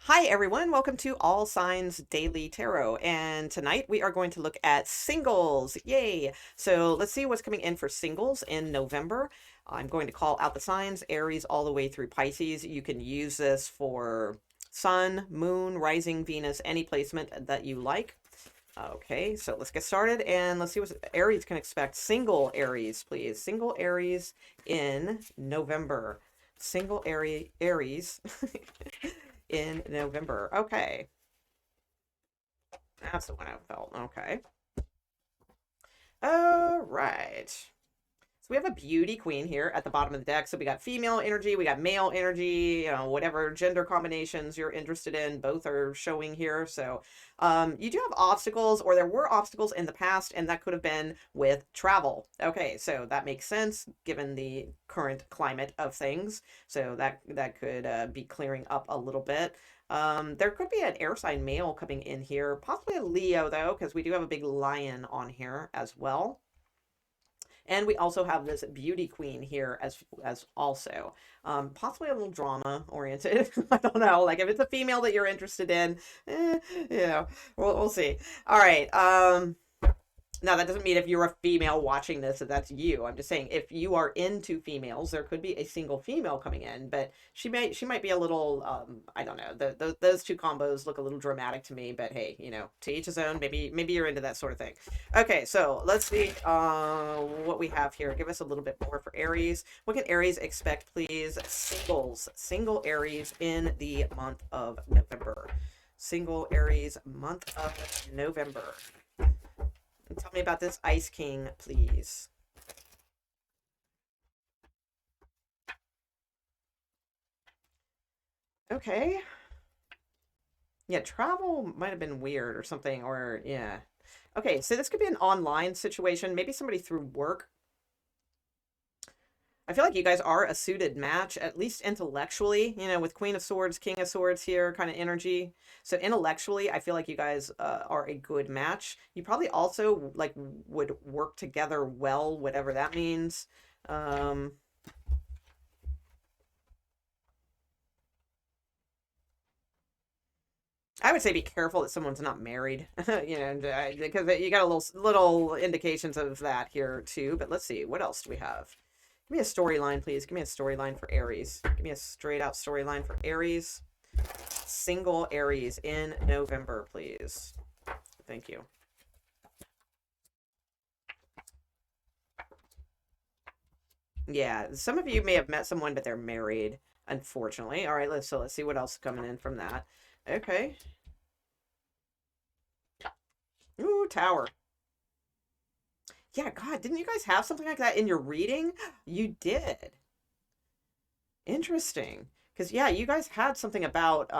Hi everyone, welcome to All Signs Daily Tarot. And tonight we are going to look at singles. Yay! So let's see what's coming in for singles in November. I'm going to call out the signs, Aries all the way through Pisces. You can use this for Sun, Moon, Rising, Venus, any placement that you like. Okay, so let's get started and let's see what Aries can expect. Single Aries, please. Single Aries in November. Single Aries in November. Okay. That's the one I felt. Okay. All right. So we have a beauty queen here at the bottom of the deck. So we got female energy, we got male energy, whatever gender combinations you're interested in, both are showing here. So you do have obstacles, or there were obstacles in the past, and that could have been with travel. Okay, so that makes sense given the current climate of things. So that could be clearing up a little bit. There could be an air sign male coming in here, possibly a Leo though, because we do have a big lion on here as well. And we also have this beauty queen here as also. Possibly a little drama oriented. I don't know. Like if it's a female that you're interested in, you know, we'll see. All right. Now, that doesn't mean if you're a female watching this that that's you. I'm just saying if you are into females, there could be a single female coming in, but she might be a little I don't know. Those two combos look a little dramatic to me, but hey, to each his own. Maybe you're into that sort of thing. Okay, so let's see what we have here. Give us a little bit more for Aries. What can Aries expect, please? Singles, single Aries in the month of November. Single Aries month of November. Tell me about this Ice King, please. Okay. Yeah, travel might have been weird or something, or yeah. Okay, so this could be an online situation, maybe somebody through work. I feel like you guys are a suited match, at least intellectually, with Queen of Swords, King of Swords here, kind of energy. So intellectually, I feel like you guys are a good match. You probably also like would work together well, whatever that means. Um, I would say be careful that someone's not married, because you got a little indications of that here too. But let's see, what else do we have? Give me a storyline, please. Give me a storyline for Aries. Give me a straight out storyline for Aries. Single Aries in November, please. Thank you. Yeah, some of you may have met someone, but they're married, unfortunately. All right, let's see what else is coming in from that. Okay. Ooh, Tower. Yeah, God, didn't you guys have something like that in your reading? You did. Interesting. Because yeah, you guys had something about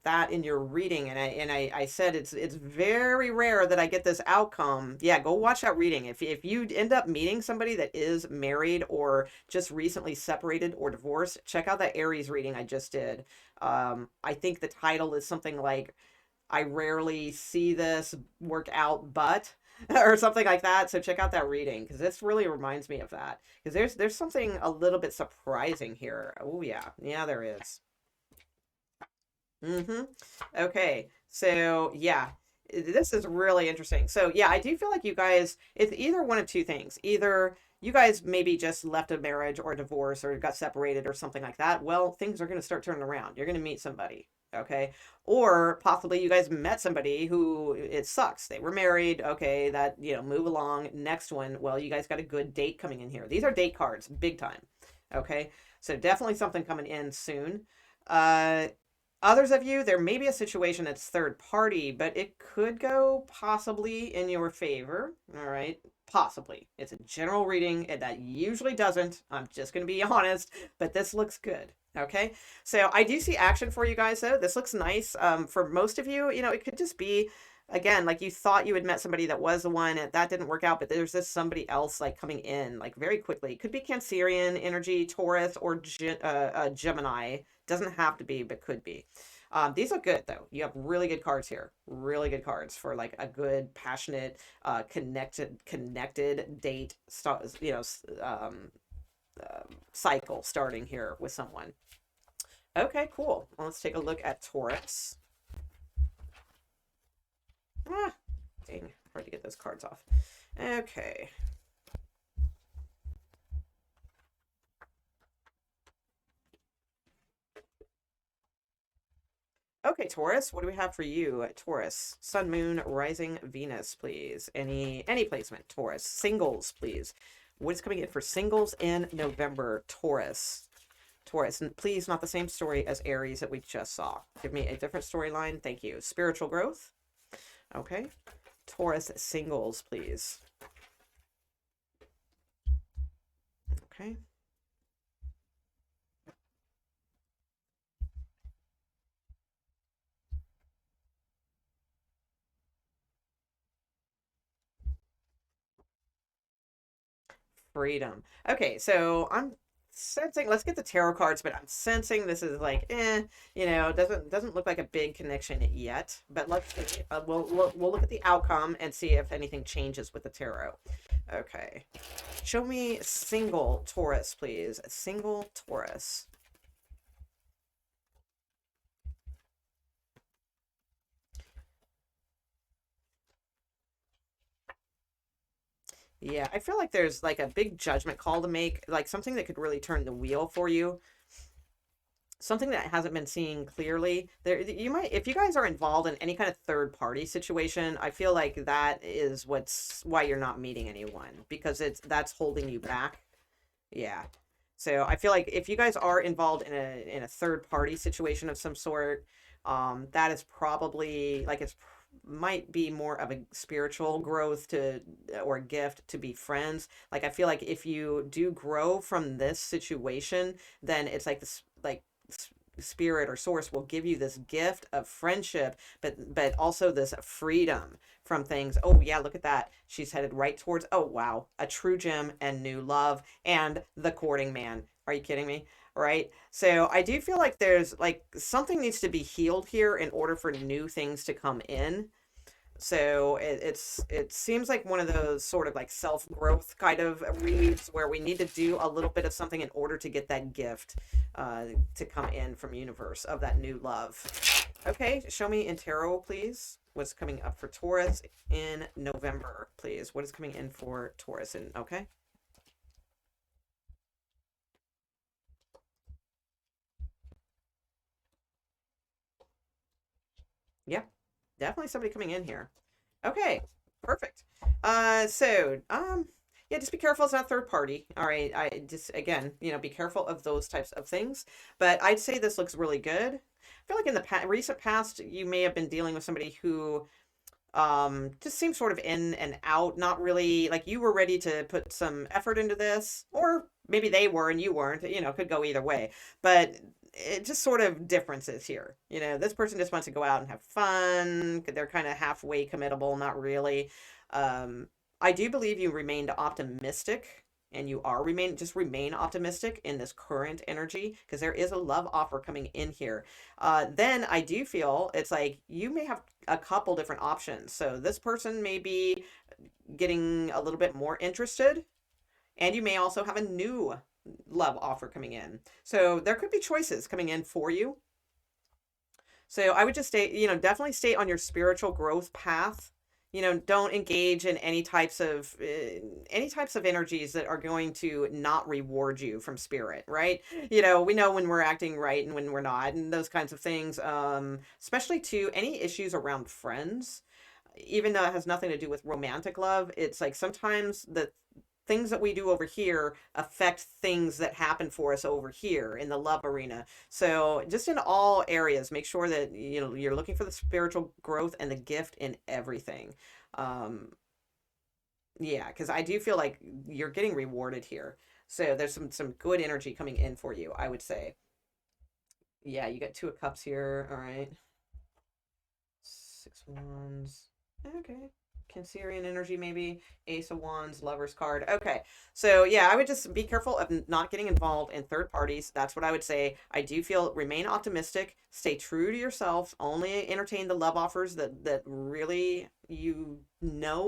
that in your reading, and I said it's very rare that I get this outcome. Yeah, go watch that reading. If you end up meeting somebody that is married or just recently separated or divorced, check out that Aries reading I just did. I think the title is something like I rarely see this work out, but or something like that. So check out that reading because this really reminds me of that. Because there's something a little bit surprising here. Oh yeah, yeah there is. Mm-hmm. Okay, so yeah, this is really interesting. So yeah, I do feel like you guys, it's either one of two things. Either you guys maybe just left a marriage or a divorce or got separated or something like that. Well, things are going to start turning around. You're going to meet somebody. Okay. Or possibly you guys met somebody who it sucks. They were married. Okay. That, move along. Next one. Well, you guys got a good date coming in here. These are date cards, big time. Okay. So definitely something coming in soon. Uh, Others of you, there may be a situation that's third party, but it could go possibly in your favor. All right. Possibly. It's a general reading, and that usually doesn't. I'm just going to be honest, but this looks good. Okay. So I do see action for you guys, though. This looks nice. For most of you, it could just be, again, like you thought you had met somebody that was the one, and that didn't work out, but there's this somebody else like coming in like very quickly. It could be Cancerian energy, Taurus, or Gemini. Doesn't have to be, but could be. These look good though. You have really good cards here. Really good cards for like a good, passionate, connected date. Cycle starting here with someone. Okay, cool. Well, let's take a look at Taurus. Ah, dang, hard to get those cards off. Okay. Okay, Taurus, what do we have for you? Taurus, Sun, Moon, Rising, Venus, please. Any placement, Taurus. Singles, please. What is coming in for singles in November, Taurus? Taurus, and please not the same story as Aries that we just saw. Give me a different storyline. Thank you. Spiritual growth. Okay. Taurus singles, please. Okay. Freedom. Okay, so I'm sensing, let's get the tarot cards, but I'm sensing this is like, doesn't look like a big connection yet. But let's see. We'll look at the outcome and see if anything changes with the tarot. Okay. Show me single Taurus, please. Single Taurus. Yeah, I feel like there's like a big judgment call to make, like something that could really turn the wheel for you. Something that hasn't been seen clearly. There, you might, if you guys are involved in any kind of third party situation, I feel like that is what's why you're not meeting anyone, because that's holding you back. Yeah. So I feel like if you guys are involved in a third party situation of some sort, that is probably like might be more of a spiritual growth to or a gift to be friends. Like I feel like if you do grow from this situation, then it's like this like spirit or source will give you this gift of friendship, but also this freedom from things. Oh yeah, look at that, she's headed right towards, oh wow, a true gem and new love and the courting man. Are you kidding me? Right, so I do feel like there's like something needs to be healed here in order for new things to come in. So it seems like one of those sort of like self growth kind of reads where we need to do a little bit of something in order to get that gift to come in from universe of that new love. Okay, show me in tarot, please. What's coming up for Taurus in November, please? What is coming in for Taurus? And okay, yeah, definitely somebody coming in here. Okay, perfect. Yeah, just be careful. It's not third party. All right. I just, again, be careful of those types of things. But I'd say this looks really good. I feel like in the recent past, you may have been dealing with somebody who just seems sort of in and out, not really like you were ready to put some effort into this, or maybe they were and you weren't, could go either way. But it just sort of differences here. This person just wants to go out and have fun. They're kind of halfway committable, not really. I do believe you remained optimistic, and you are remain optimistic in this current energy, because there is a love offer coming in here. Then I do feel it's like you may have a couple different options. So this person may be getting a little bit more interested, and you may also have a new love offer coming in. So there could be choices coming in for you. So I would just stay, definitely stay on your spiritual growth path. Don't engage in any types of energies that are going to not reward you from spirit, right? We know when we're acting right and when we're not, and those kinds of things. Especially to any issues around friends, even though it has nothing to do with romantic love. It's like sometimes the things that we do over here affect things that happen for us over here in the love arena. So just in all areas, make sure that you're looking for the spiritual growth and the gift in everything. Um, yeah, because I do feel like you're getting rewarded here. So there's some good energy coming in for you, I would say. Yeah, you got two of cups here. All right. Six wands. Okay. Cancerian energy, maybe. Ace of Wands, Lover's card. Okay. So, yeah, I would just be careful of not getting involved in third parties. That's what I would say. I do feel remain optimistic, stay true to yourself, only entertain the love offers that really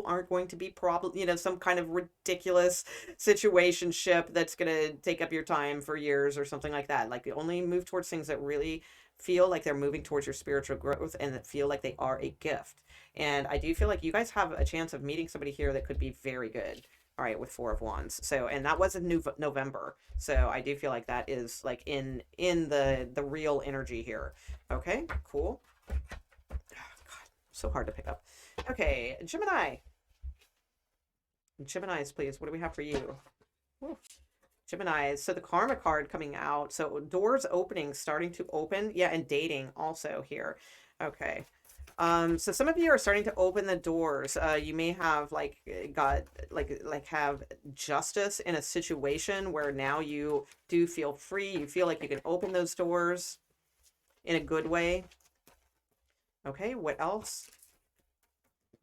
aren't going to be some kind of ridiculous situationship that's going to take up your time for years or something like that. Like, only move towards things that really feel like they're moving towards your spiritual growth and that feel like they are a gift. And I do feel like you guys have a chance of meeting somebody here that could be very good. All right, with Four of Wands. So, and that was in November. So I do feel like that is like in the real energy here. Okay, cool. Oh, God, so hard to pick up. Okay, Gemini. Geminis, please. What do we have for you? Woo. Gemini. So the Karma card coming out. So doors opening, starting to open. Yeah, and dating also here. Okay. So some of you are starting to open the doors. You may have have justice in a situation where now you do feel free. You feel like you can open those doors in a good way. Okay, what else?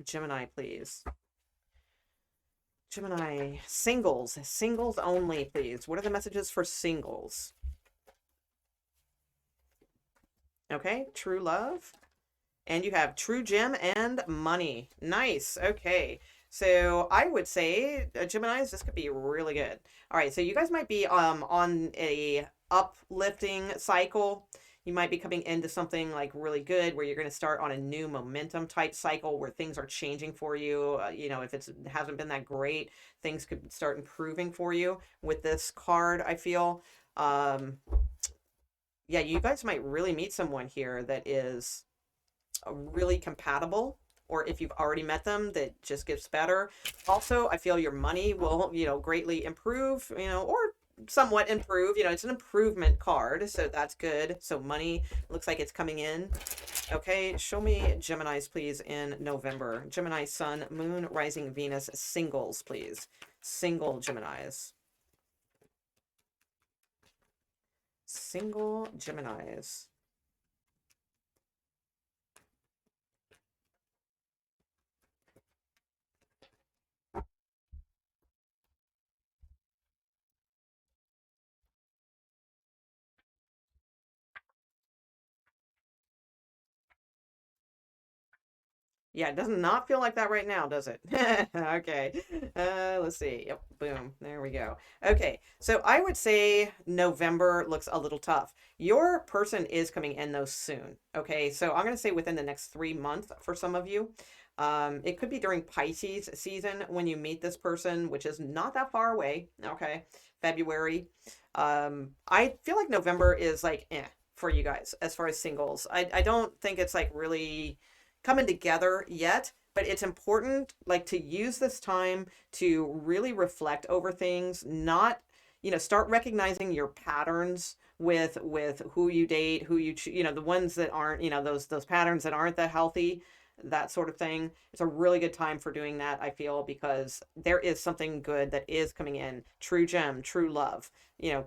Gemini, please. Gemini, singles. Singles only, please. What are the messages for singles? Okay, true love. And you have true gem and money. Nice. Okay. So I would say, Geminis, this could be really good. All right. So you guys might be on a uplifting cycle. You might be coming into something like really good where you're going to start on a new momentum type cycle where things are changing for you. If it hasn't been that great, things could start improving for you with this card, I feel. Yeah, you guys might really meet someone here that is really compatible, or if you've already met them, that just gets better. Also, I feel your money will, greatly improve, or somewhat improve. It's an improvement card, so that's good. So money looks like it's coming in. Okay, show me Geminis, please, in November. Gemini, Sun, Moon, Rising, Venus, singles, please. Single Geminis. Single Geminis. Yeah, it does not feel like that right now, does it? Okay. Let's see. Yep, boom. There we go. Okay, so I would say November looks a little tough. Your person is coming in though soon. Okay, so I'm gonna say within the next 3 months for some of you. It could be during Pisces season when you meet this person, which is not that far away. Okay, February. I feel like November is like for you guys as far as singles. I don't think it's like really coming together yet, but it's important like to use this time to really reflect over things, not start recognizing your patterns with who you date, who the ones that aren't, those patterns that aren't that healthy, that sort of thing. It's a really good time for doing that, I feel, because there is something good that is coming in. True gem, true love,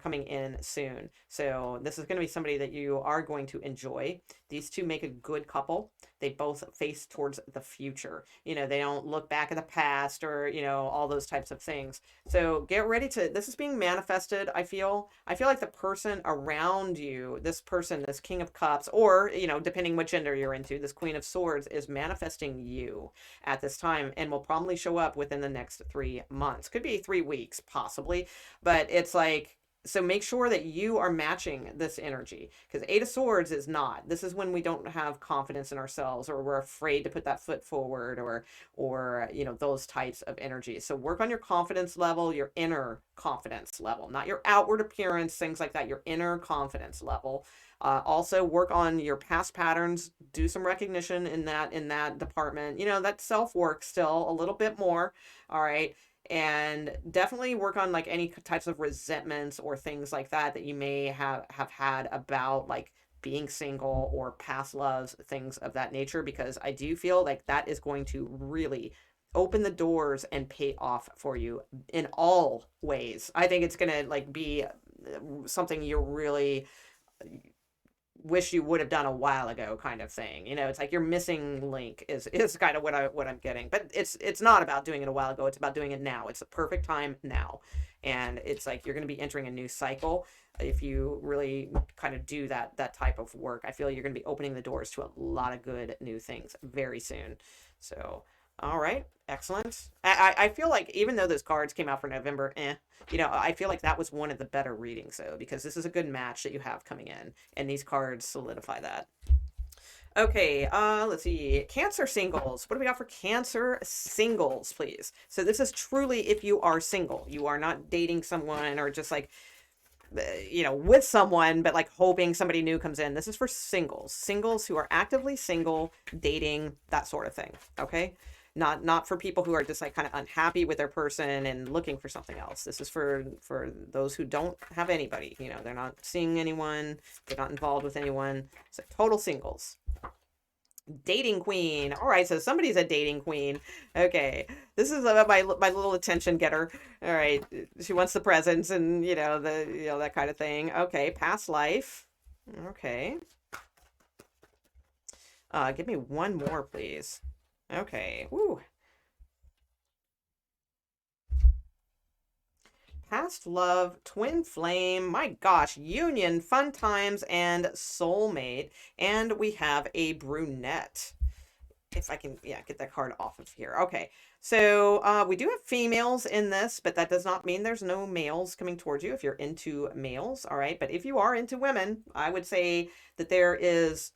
coming in soon. So this is going to be somebody that you are going to enjoy. These two make a good couple. They both face towards the future. They don't look back at the past or, all those types of things. So get ready this is being manifested, I feel. I feel like the person around you, this person, this King of Cups, or, depending what gender you're into, this Queen of Swords is manifesting you at this time and will probably show up within the next 3 months. Could be 3 weeks, possibly, but it's like, so make sure that you are matching this energy, because Eight of Swords is not. This is when we don't have confidence in ourselves, or we're afraid to put that foot forward, or those types of energies. So work on your confidence level, your inner confidence level, not your outward appearance, things like that, your inner confidence level. Also work on your past patterns, do some recognition in that department. That self-work still a little bit more. All right. And definitely work on like any types of resentments or things like that you may have had about like being single or past loves, things of that nature, because I do feel like that is going to really open the doors and pay off for you in all ways. I think it's going to like be something you're really wish you would have done a while ago kind of thing. You know, it's like your missing link is kind of what I'm getting. But it's not about doing it a while ago. It's about doing it now. It's the perfect time now. And it's like you're going to be entering a new cycle if you really kind of do that type of work. I feel you're going to be opening the doors to a lot of good new things very soon. So, all right, excellent. I feel like even though those cards came out for November, you know, I feel like that was one of the better readings though, because this is a good match that you have coming in, and these cards solidify that. Okay, let's see. Cancer singles. What do we got for Cancer singles, please? So this is truly if you are single. You are not dating someone or just like, you know, with someone, but like hoping somebody new comes in. This is for singles. Singles who are actively single, dating, that sort of thing. Okay? Not for people who are just like kind of unhappy with their person and looking for something else. This is for those who don't have anybody. You know, they're not seeing anyone, they're not involved with anyone. So total singles. Dating queen. All right, so somebody's a dating queen. Okay, this is my little attention getter. All right, she wants the presents and you know that kind of thing. Okay, past life. Okay. Give me one more, please. Okay. Woo. Past love, twin flame, my gosh, union, fun times, and soulmate. And we have a brunette. If I can, yeah, get that card off of here. Okay, so we do have females in this, but that does not mean there's no males coming towards you if you're into males, all right? But if you are into women, I would say that there is,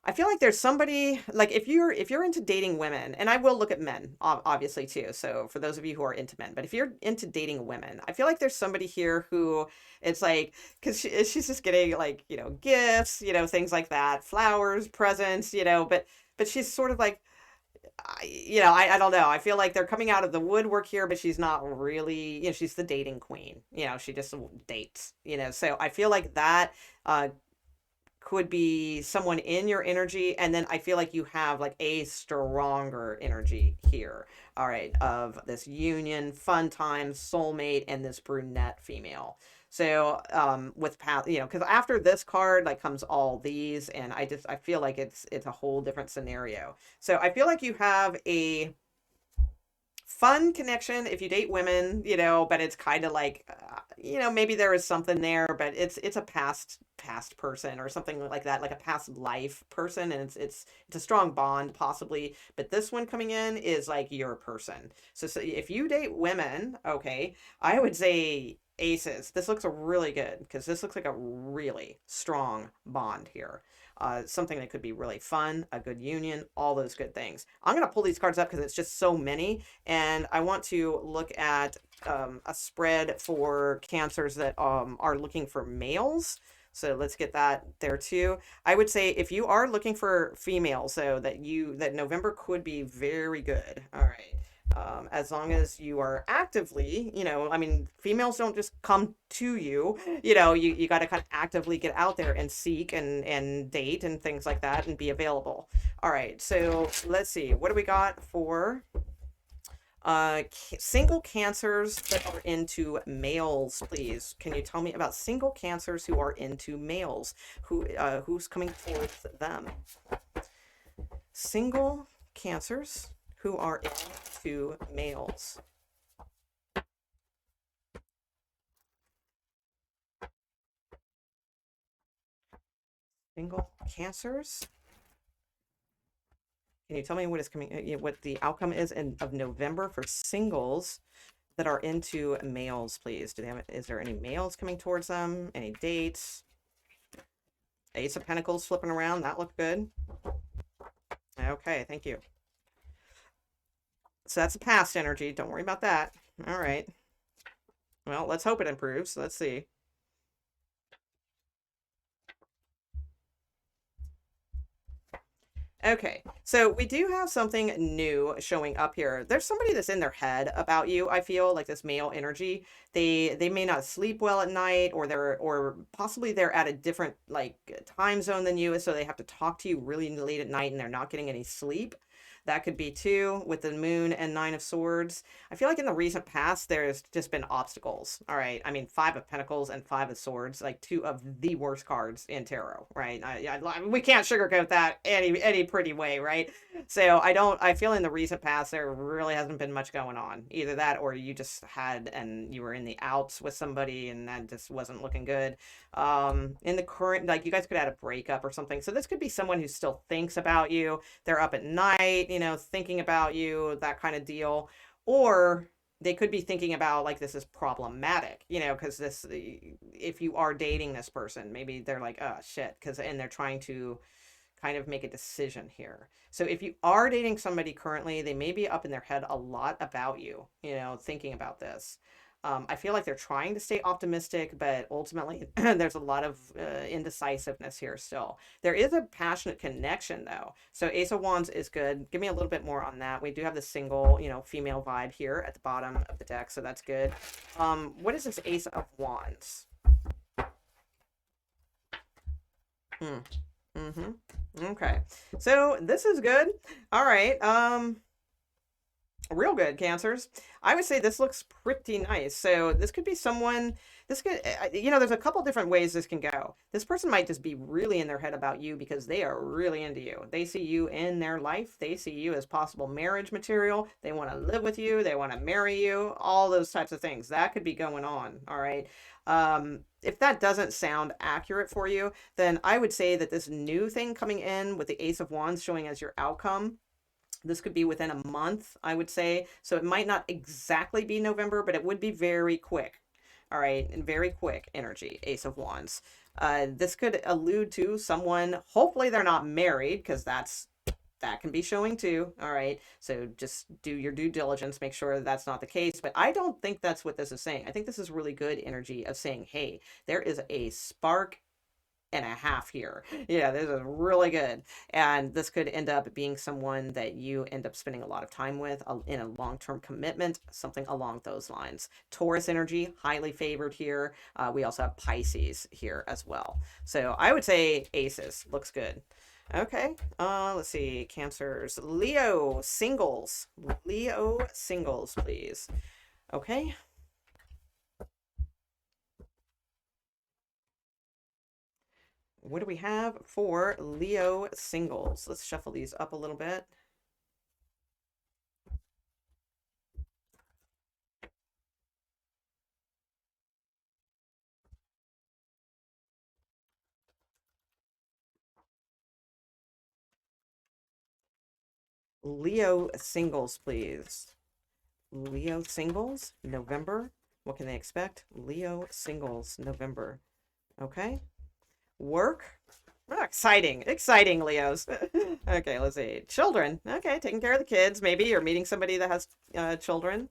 I feel like there's somebody like if you're into dating women, and I will look at men obviously too. So for those of you who are into men, but if you're into dating women, I feel like there's somebody here who it's like because she's just getting like gifts, things like that, flowers, presents, but she's sort of like I don't know. I feel like they're coming out of the woodwork here, but she's not really, she's the dating queen. She just dates, so I feel like that could be someone in your energy, and then I feel like you have like a stronger energy here, all right, of this union, fun times, soulmate, and this brunette female. So with past, because after this card like comes all these, and I feel like it's a whole different scenario. So I feel like you have a fun connection if you date women, but it's kind of like maybe there is something there, but it's a past person or something like that, like a past life person, and it's a strong bond possibly, but this one coming in is like your person. So if you date women, okay, I would say aces. This looks really good because this looks like a really strong bond here. Something that could be really fun, a good union, all those good things. I'm going to pull these cards up because it's just so many, and I want to look at a spread for cancers that are looking for males. So let's get that there too. I would say if you are looking for females, so that November could be very good. All right. As long as you are actively, I mean, females don't just come to you, you got to kind of actively get out there and seek and date and things like that and be available. All right. So let's see. What do we got for single cancers that are into males, please? Can you tell me about single cancers who are into males? Who's coming towards them? Single cancers who are into males. Single cancers. Can you tell me what is coming? What the outcome is of November for singles that are into males, please? Is there any males coming towards them? Any dates? Ace of Pentacles flipping around. That looked good. Okay, thank you. So that's a past energy. Don't worry about that. All right. Well, let's hope it improves. Let's see. Okay, So we do have something new showing up here. There's somebody that's in their head about you. I feel like this male energy. They may not sleep well at night, or possibly they're at a different like time zone than you, so they have to talk to you really late at night and they're not getting any sleep. That could be too with the moon and nine of swords. I feel like in the recent past, there's just been obstacles. All right. I mean, five of pentacles and five of swords, like two of the worst cards in tarot, right? We can't sugarcoat that any pretty way, right? So I feel in the recent past, there really hasn't been much going on. Either that or you just had, and you were in the outs with somebody and that just wasn't looking good. In the current, like you guys could have had a breakup or something. So this could be someone who still thinks about you. They're up at night, thinking about you, that kind of deal. Or they could be thinking about like this is problematic, because if you are dating this person, maybe they're like, oh shit, and they're trying to kind of make a decision here. So if you are dating somebody currently, they may be up in their head a lot about you, thinking about this. I feel like they're trying to stay optimistic, but ultimately there's a lot of indecisiveness here still. There is a passionate connection though. So Ace of Wands is good. Give me a little bit more on that. We do have the single, female vibe here at the bottom of the deck, so that's good. What is this Ace of Wands? Okay. So this is good. All right. Real good, Cancers. I would say this looks pretty nice. So this could be someone, this could, there's a couple different ways this can go. This person might just be really in their head about you because they are really into you. They see you in their life. They see you as possible marriage material. They want to live with you. They want to marry you. All those types of things. That could be going on. All right. If that doesn't sound accurate for you, then I would say that this new thing coming in with the Ace of Wands showing as your outcome, this could be within a month, I would say. So it might not exactly be November, but it would be very quick. All right, and very quick energy, Ace of Wands. This could allude to someone, hopefully they're not married, because that can be showing too. All right, so just do your due diligence, make sure that's not the case. But I don't think that's what this is saying. I think this is really good energy of saying, hey, there is a spark and a half here. Yeah, this is really good. And this could end up being someone that you end up spending a lot of time with in a long-term commitment, something along those lines. Taurus energy, highly favored here. We also have Pisces here as well. So I would say aces, looks good. Okay, let's see, Cancers. Leo singles. Leo singles, please. Okay. What do we have for Leo singles? Let's shuffle these up a little bit. Leo singles, please. Leo singles, November. What can they expect? Leo singles, November. Okay. Work. Oh, exciting, Leos. Okay, let's see. Children. Okay, taking care of the kids. Maybe you're meeting somebody that has children.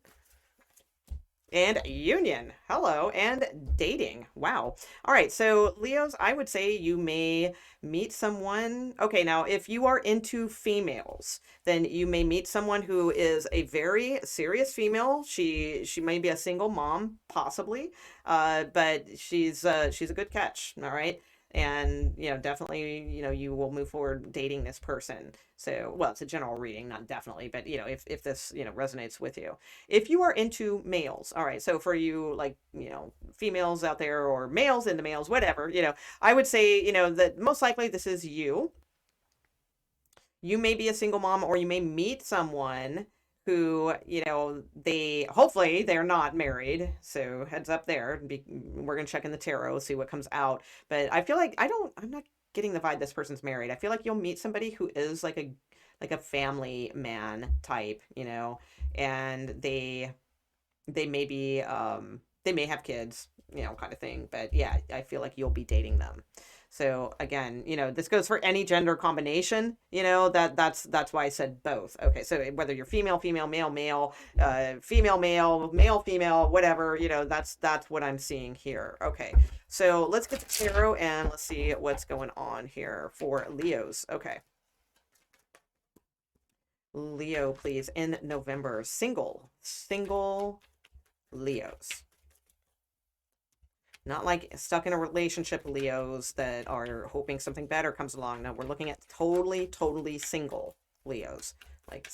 And union. Hello. And dating. Wow. All right. So Leos, I would say you may meet someone. Okay. Now, if you are into females, then you may meet someone who is a very serious female. She may be a single mom, possibly. But she's a good catch. All right. And, definitely, you will move forward dating this person. So, well, it's a general reading, not definitely, but, if this, resonates with you. If you are into males, all right, so for you, like, females out there or males into males, whatever, I would say, that most likely this is you. You may be a single mom or you may meet someone who, hopefully they're not married. So heads up there. We're going to check in the tarot, see what comes out. But I feel like I'm not getting the vibe this person's married. I feel like you'll meet somebody who is like a family man type, and they may be, they may have kids, kind of thing. But yeah, I feel like you'll be dating them. So again, this goes for any gender combination, that's why I said both. Okay. So whether you're female, male, male, female, male, female, whatever, that's what I'm seeing here. Okay. So let's get to tarot and let's see what's going on here for Leos. Okay. Leo, please, in November. Single Leos. Not like stuck in a relationship Leos that are hoping something better comes along. No, we're looking at totally single Leos. Like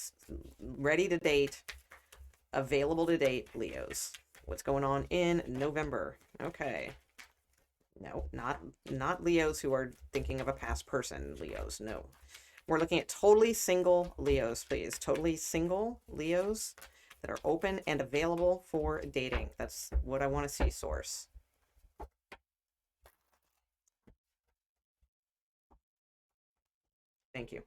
ready to date, available to date Leos. What's going on in November? Okay. No, not Leos who are thinking of a past person Leos. No. We're looking at totally single Leos, please. Totally single Leos that are open and available for dating. That's what I want to see, source. Thank you.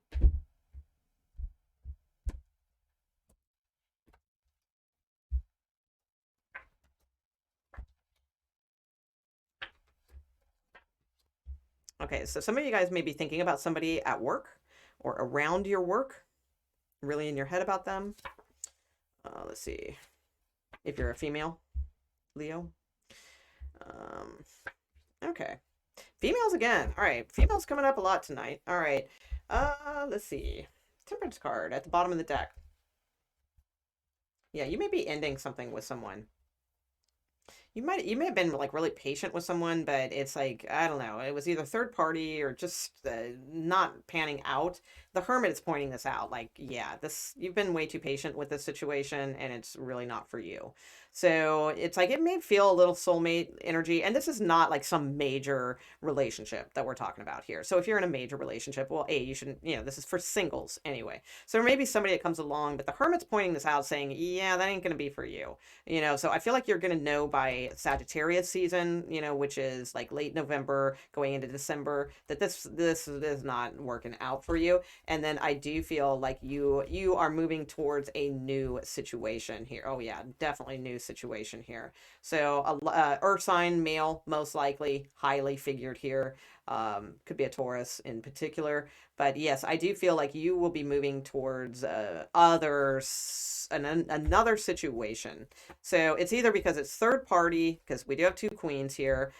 Okay, so some of you guys may be thinking about somebody at work or around your work, really in your head about them. Let's see. If you're a female, Leo. Okay. Females again. All right. Females coming up a lot tonight. All right. Let's see. Temperance card at the bottom of the deck. Yeah, you may be ending something with someone. You may have been like really patient with someone, but it's like, I don't know, it was either third party or just not panning out. The Hermit is pointing this out. Like, yeah, you've been way too patient with this situation and it's really not for you. So it's like, it may feel a little soulmate energy. And this is not like some major relationship that we're talking about here. So if you're in a major relationship, well, you shouldn't, this is for singles anyway. So there may be somebody that comes along, but the Hermit's pointing this out saying, yeah, that ain't going to be for you. So I feel like you're going to know by Sagittarius season, which is like late November going into December, that this is not working out for you. And then I do feel like you are moving towards a new situation here. Oh yeah, definitely new situation here. So earth sign male, most likely, highly figured here. Could be a Taurus in particular. But yes, I do feel like you will be moving towards another situation. So it's either because it's third party, because we do have two queens here,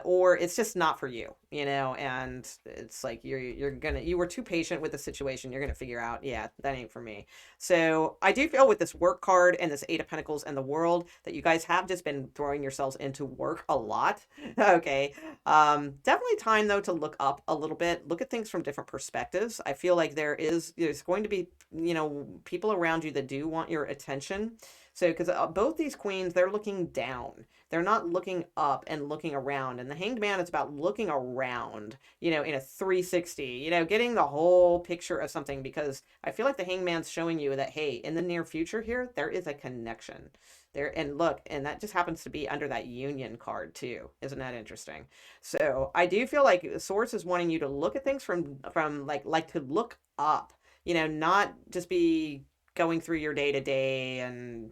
or it's just not for you, and it's like you were too patient with the situation. You're gonna figure out, yeah, that ain't for me. So I do feel with this work card and this Eight of Pentacles and the World that you guys have just been throwing yourselves into work a lot. Okay. Definitely time though to look up a little bit, look at things from different perspectives. I feel like there's going to be, people around you that do want your attention. So, because both these queens, they're looking down. They're not looking up and looking around. And the Hanged Man is about looking around, in a 360, getting the whole picture of something. Because I feel like the Hanged Man's showing you that, hey, in the near future here, there is a connection there. And look, and that just happens to be under that Union card too. Isn't that interesting? So I do feel like Source is wanting you to look at things from like to look up, not just be going through your day to day and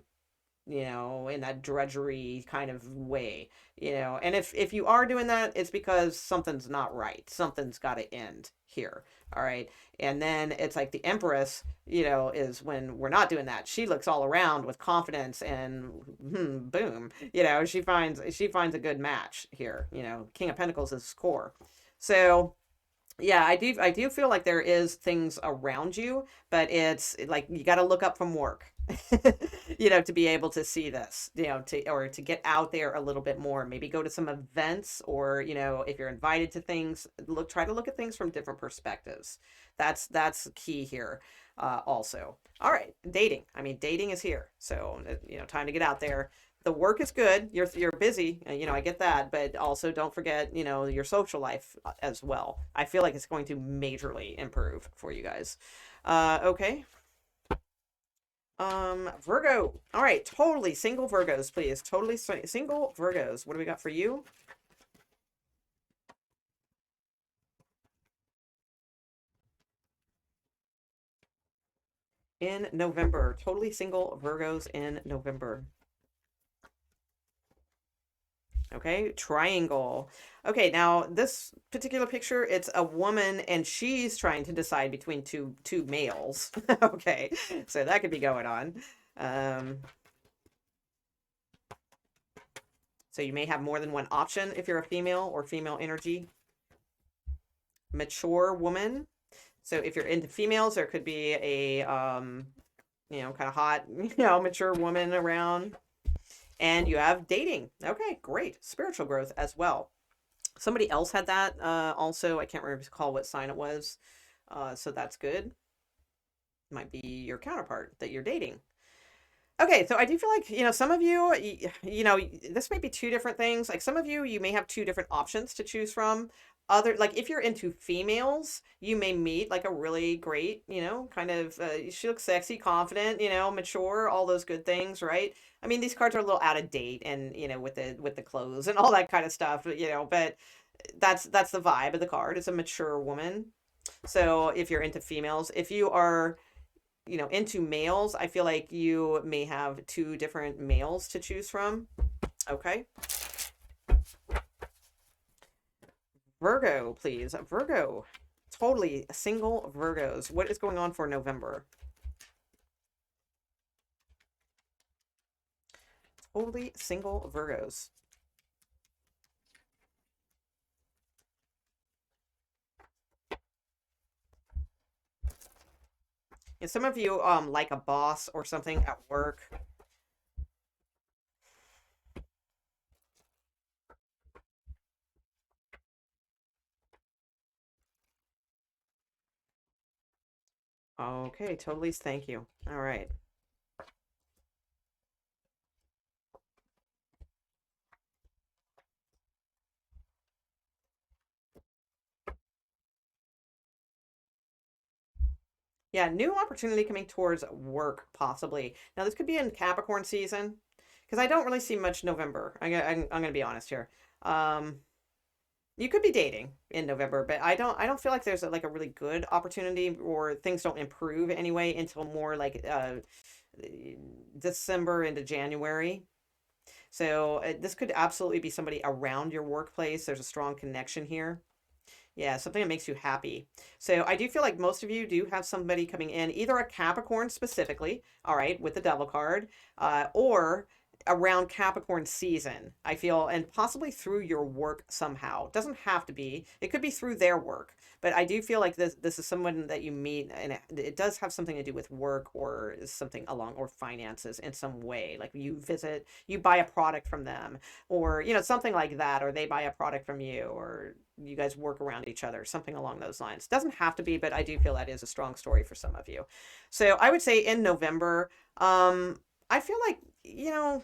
in that drudgery kind of way, and if you are doing that, it's because something's not right. Something's got to end here. All right. And then it's like the Empress, is when we're not doing that. She looks all around with confidence and boom, she finds a good match here. King of Pentacles is core. So yeah, I do feel like there is things around you, but it's like you got to look up from work, to be able to see this, to get out there a little bit more. Maybe go to some events, or if you're invited to things, try to look at things from different perspectives. That's key here. Also, all right, dating. I mean, dating is here, so time to get out there. The work is good. You're busy. I get that, but also don't forget, your social life as well. I feel like it's going to majorly improve for you guys. Okay. Virgo. All right, totally single Virgos, please. Totally single Virgos. What do we got for you? In November. Totally single Virgos in November. Okay, triangle. Okay, now this particular picture, it's a woman and she's trying to decide between two males. Okay, so that could be going on. So you may have more than one option if you're a female or female energy. Mature woman. So if you're into females, there could be a, you know, kind of hot, you know, mature woman around. And you have dating. Okay, great. Spiritual growth as well. Somebody else had that also. I can't recall what sign it was. So that's good. Might be your counterpart that you're dating. Okay, so I do feel like, you know, some of you, you know, this may be two different things. Like some of you, you may have two different options to choose from. Other, like if you're into females, you may meet like a really great, you know, kind of, she looks sexy, confident, you know, mature, all those good things, right? I mean, these cards are a little out of date and, you know, with the clothes and all that kind of stuff, you know, but that's the vibe of the card. It's a mature woman. So if you're into females, if you are, you know, into males, I feel like you may have two different males to choose from. Okay. Virgo, please. Virgo. Totally single Virgos. What is going on for November? Totally single Virgos. And some of you like a boss or something at work. Okay, totally. Thank you. All right. Yeah, new opportunity coming towards work, possibly. Now, this could be in Capricorn season, because I don't really see much November. I'm going to be honest here. Um, you could be dating in November, but I don't feel like there's like a really good opportunity or things don't improve anyway until more like December into January. So this could absolutely be somebody around your workplace. There's a strong connection here. Yeah, something that makes you happy. So I do feel like most of you do have somebody coming in, either a Capricorn specifically, all right, with the devil card, or around Capricorn season, I feel, and possibly through your work somehow. It doesn't have to be. It could be through their work. But I do feel like this is someone that you meet, and it does have something to do with work or something along or finances in some way. Like you visit, you buy a product from them, or you know something like that, or they buy a product from you, or you guys work around each other, something along those lines. Doesn't have to be, but I do feel that is a strong story for some of you. So I would say in November, I feel like, you know,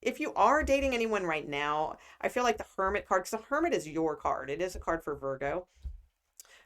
if you are dating anyone right now, I feel like the Hermit card, because the Hermit is your card. It is a card for Virgo.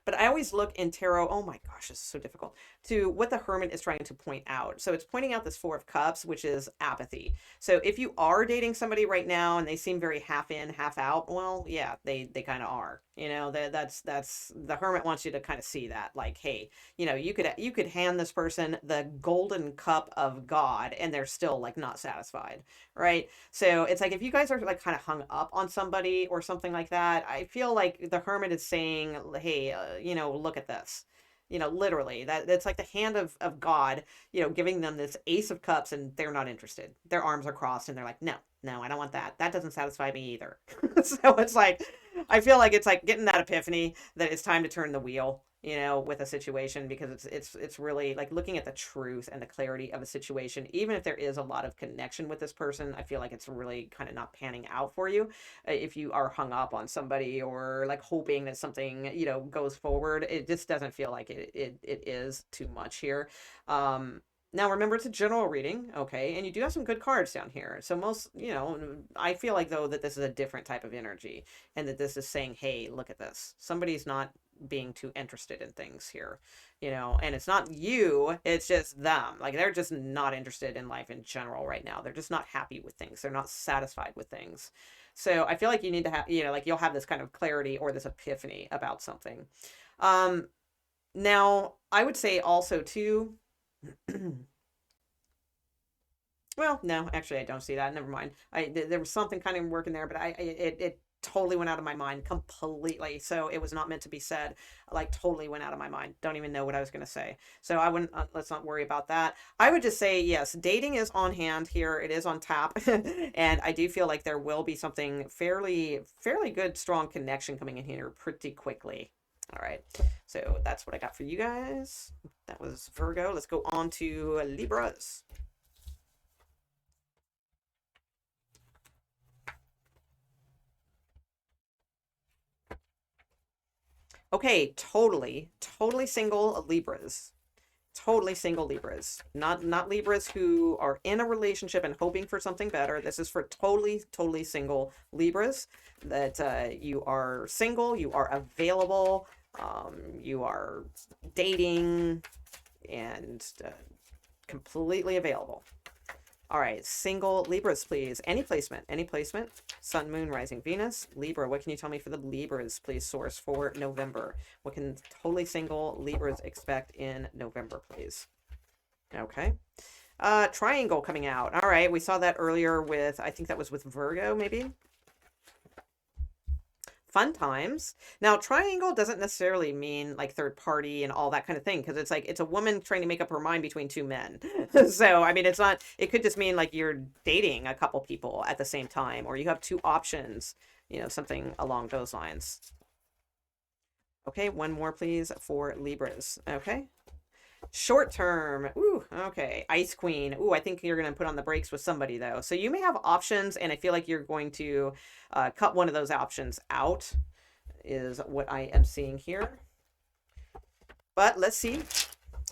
But I always look in tarot, oh my gosh, this is so difficult, to what the Hermit is trying to point out. So it's pointing out this Four of Cups, which is apathy. So if you are dating somebody right now and they seem very half in, half out, well, yeah, they kind of are. You know, that's the Hermit wants you to kind of see that, like, hey, you know, you could hand this person the golden cup of God and they're still like not satisfied, right? So it's like if you guys are like kind of hung up on somebody or something like that, I feel like the Hermit is saying, hey, you know, look at this. You know, literally, that's like the hand of God, you know, giving them this Ace of Cups and they're not interested. Their arms are crossed and they're like, no, no, I don't want that. That doesn't satisfy me either. So it's like, I feel like it's like getting that epiphany that it's time to turn the wheel, you know, with a situation because it's really like looking at the truth and the clarity of a situation. Even if there is a lot of connection with this person, I feel like it's really kind of not panning out for you if you are hung up on somebody or like hoping that something, you know, goes forward. It just doesn't feel like it is too much here. Now remember, it's a general reading, okay, and you do have some good cards down here. So most, you know, I feel like though that this is a different type of energy, and that this is saying, hey, look at this. Somebody's not being too interested in things here, you know, and it's not you, it's just them. Like they're just not interested in life in general right now. They're just not happy with things. They're not satisfied with things. So I feel like you need to have, you know, like you'll have this kind of clarity or this epiphany about something. Um, Now I would say also too. Well, no, actually, I don't see that. Never mind. There was something kind of working there, but it totally went out of my mind completely. So it was not meant to be said. Like totally went out of my mind. Don't even know what I was going to say. So I wouldn't. Let's not worry about that. I would just say yes. Dating is on hand here. It is on tap, and I do feel like there will be something fairly good, strong connection coming in here pretty quickly. All right, so that's what I got for you guys. That was Virgo. Let's go on to Libras. Okay, totally single Libras. Totally single Libras. Not Libras who are in a relationship and hoping for something better. This is for totally single Libras that you are single, you are available, you are dating and completely available. All right, single Libras, please. Any placement. Sun, Moon, Rising, Venus. Libra, what can you tell me for the Libras, please, source for November? What can totally single Libras expect in November, please? Okay. Triangle coming out. All right, we saw that earlier with, I think that was with Virgo, maybe? Fun times. Now, triangle doesn't necessarily mean like third party and all that kind of thing, because it's like it's a woman trying to make up her mind between two men. So, I mean, it's not, it could just mean like you're dating a couple people at the same time, or you have two options, you know, something along those lines. Okay, one more, please, for Libras. Okay. Short term. Ooh, okay. Ice Queen. Ooh, I think you're going to put on the brakes with somebody, though. So you may have options, and I feel like you're going to cut one of those options out, is what I am seeing here. But let's see.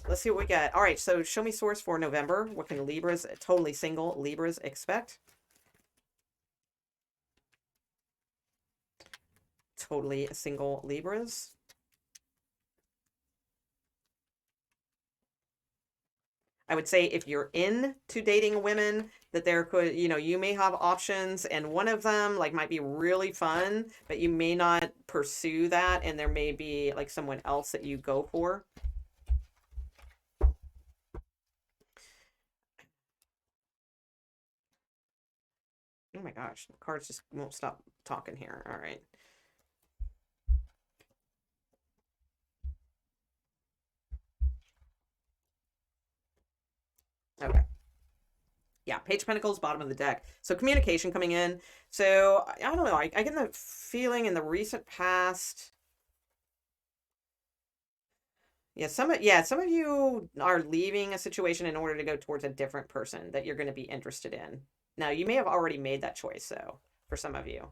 Let's see what we get. All right, so show me source for November. What can Libras, totally single Libras, expect? Totally single Libras. I would say if you're into dating women, that there could, you know, you may have options, and one of them like might be really fun, but you may not pursue that, and there may be like someone else that you go for. Oh my gosh, the cards just won't stop talking here. All right. Okay. Yeah, Page of Pentacles, bottom of the deck. So communication coming in. So I don't know. I get the feeling in the recent past. Some of you are leaving a situation in order to go towards a different person that you're going to be interested in. Now, you may have already made that choice, though, for some of you.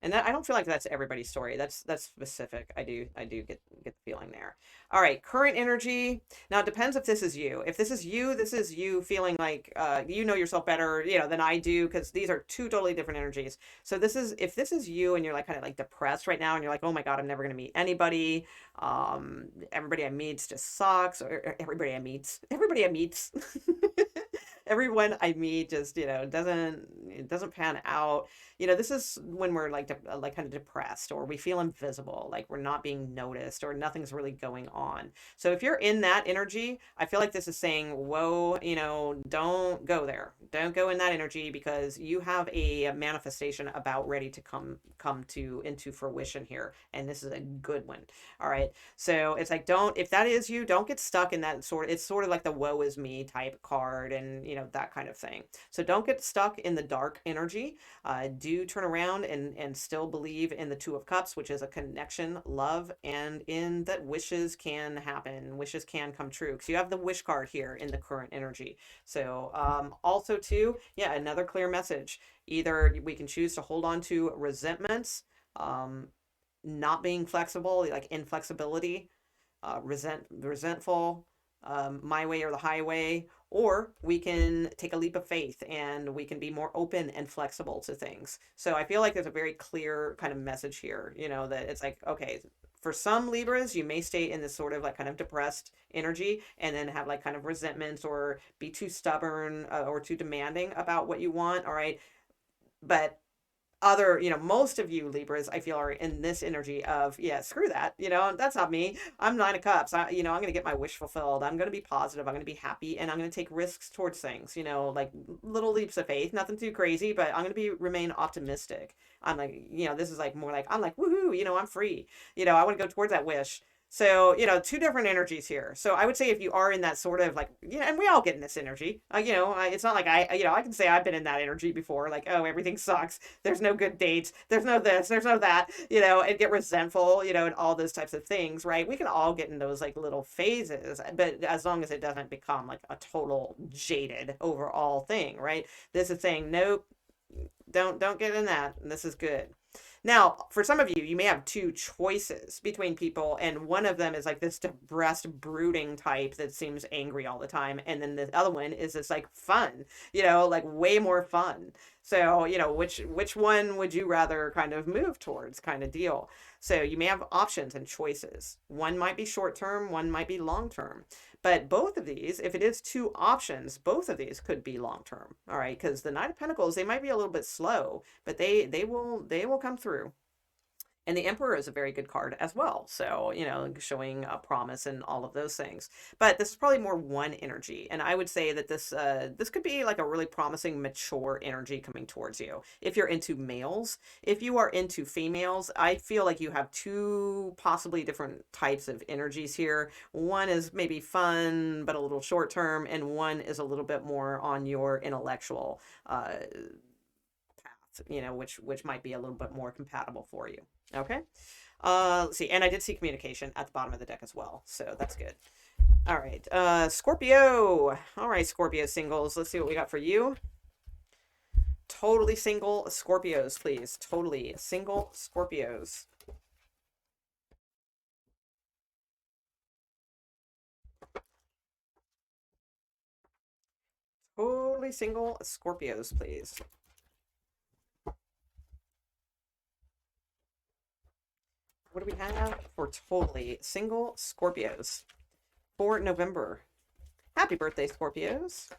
And that, I don't feel like that's everybody's story. That's specific. I do get the feeling there. All right, current energy. Now it depends if this is you. If this is you feeling like you know yourself better, you know, than I do, because these are two totally different energies. So this is, if this is you and you're like kind of like depressed right now and you're like, oh my God, I'm never gonna meet anybody. Everybody I meet just sucks, or everybody I meet everyone I meet just, you know, doesn't pan out. You know, this is when we're like like kind of depressed, or we feel invisible, like we're not being noticed, or nothing's really going on. So if you're in that energy, I feel like this is saying, whoa, you know, don't go there. Don't go in that energy, because you have a manifestation about ready to come to into fruition here, and this is a good one. All right. So it's like, don't, if that is you, don't get stuck in that sort of, it's sort of like the woe is me type card, and you know, that kind of thing. So don't get stuck in the dark energy. Do turn around and still believe in the Two of Cups, which is a connection, love, and in that wishes can happen, wishes can come true, because you have the wish card here in the current energy. So also too, yeah, another clear message. Either we can choose to hold on to resentments, not being flexible, like inflexibility, resentful, my way or the highway, or we can take a leap of faith and we can be more open and flexible to things. So I feel like there's a very clear kind of message here, you know, that it's like, okay, for some Libras, you may stay in this sort of like kind of depressed energy and then have like kind of resentments, or be too stubborn, or too demanding about what you want. All right. But other, you know, most of you Libras, I feel, are in this energy of, yeah, screw that, you know, that's not me. I'm Nine of Cups. You know, I'm going to get my wish fulfilled. I'm going to be positive. I'm going to be happy, and I'm going to take risks towards things, you know, like little leaps of faith, nothing too crazy, but I'm going to remain optimistic. I'm like, you know, this is like more like, I'm like, woohoo, you know, I'm free. You know, I want to go towards that wish. So, two different energies here. So I would say if you are in that sort of like, and we all get in this energy, it's not like I can say I've been in that energy before, like, oh, everything sucks. There's no good dates. There's no this, there's no that, and get resentful, and all those types of things, right? We can all get in those like little phases, but as long as it doesn't become like a total jaded overall thing, right? This is saying, nope, don't get in that. This is good. Now, for some of you, you may have two choices between people, and one of them is like this depressed, brooding type that seems angry all the time, and then the other one is this like fun, like way more fun. So, which one would you rather kind of move towards, kind of deal? So you may have options and choices. One might be short term, one might be long term. But both of these, if it is two options, both of these could be long term. All right, because the Knight of Pentacles, they might be a little bit slow, but they will come through. And the Emperor is a very good card as well. So, showing a promise and all of those things. But this is probably more one energy. And I would say that this could be like a really promising, mature energy coming towards you. If you're into males, if you are into females, I feel like you have two possibly different types of energies here. One is maybe fun, but a little short term. And one is a little bit more on your intellectual which might be a little bit more compatible for you. Okay. Let's see. And I did see communication at the bottom of the deck as well. So that's good. All right. Scorpio. All right, Scorpio singles. Let's see what we got for you. Totally single Scorpios, please. Totally single Scorpios. Totally single Scorpios, please. What do we have for totally single Scorpios for November? Happy birthday, Scorpios.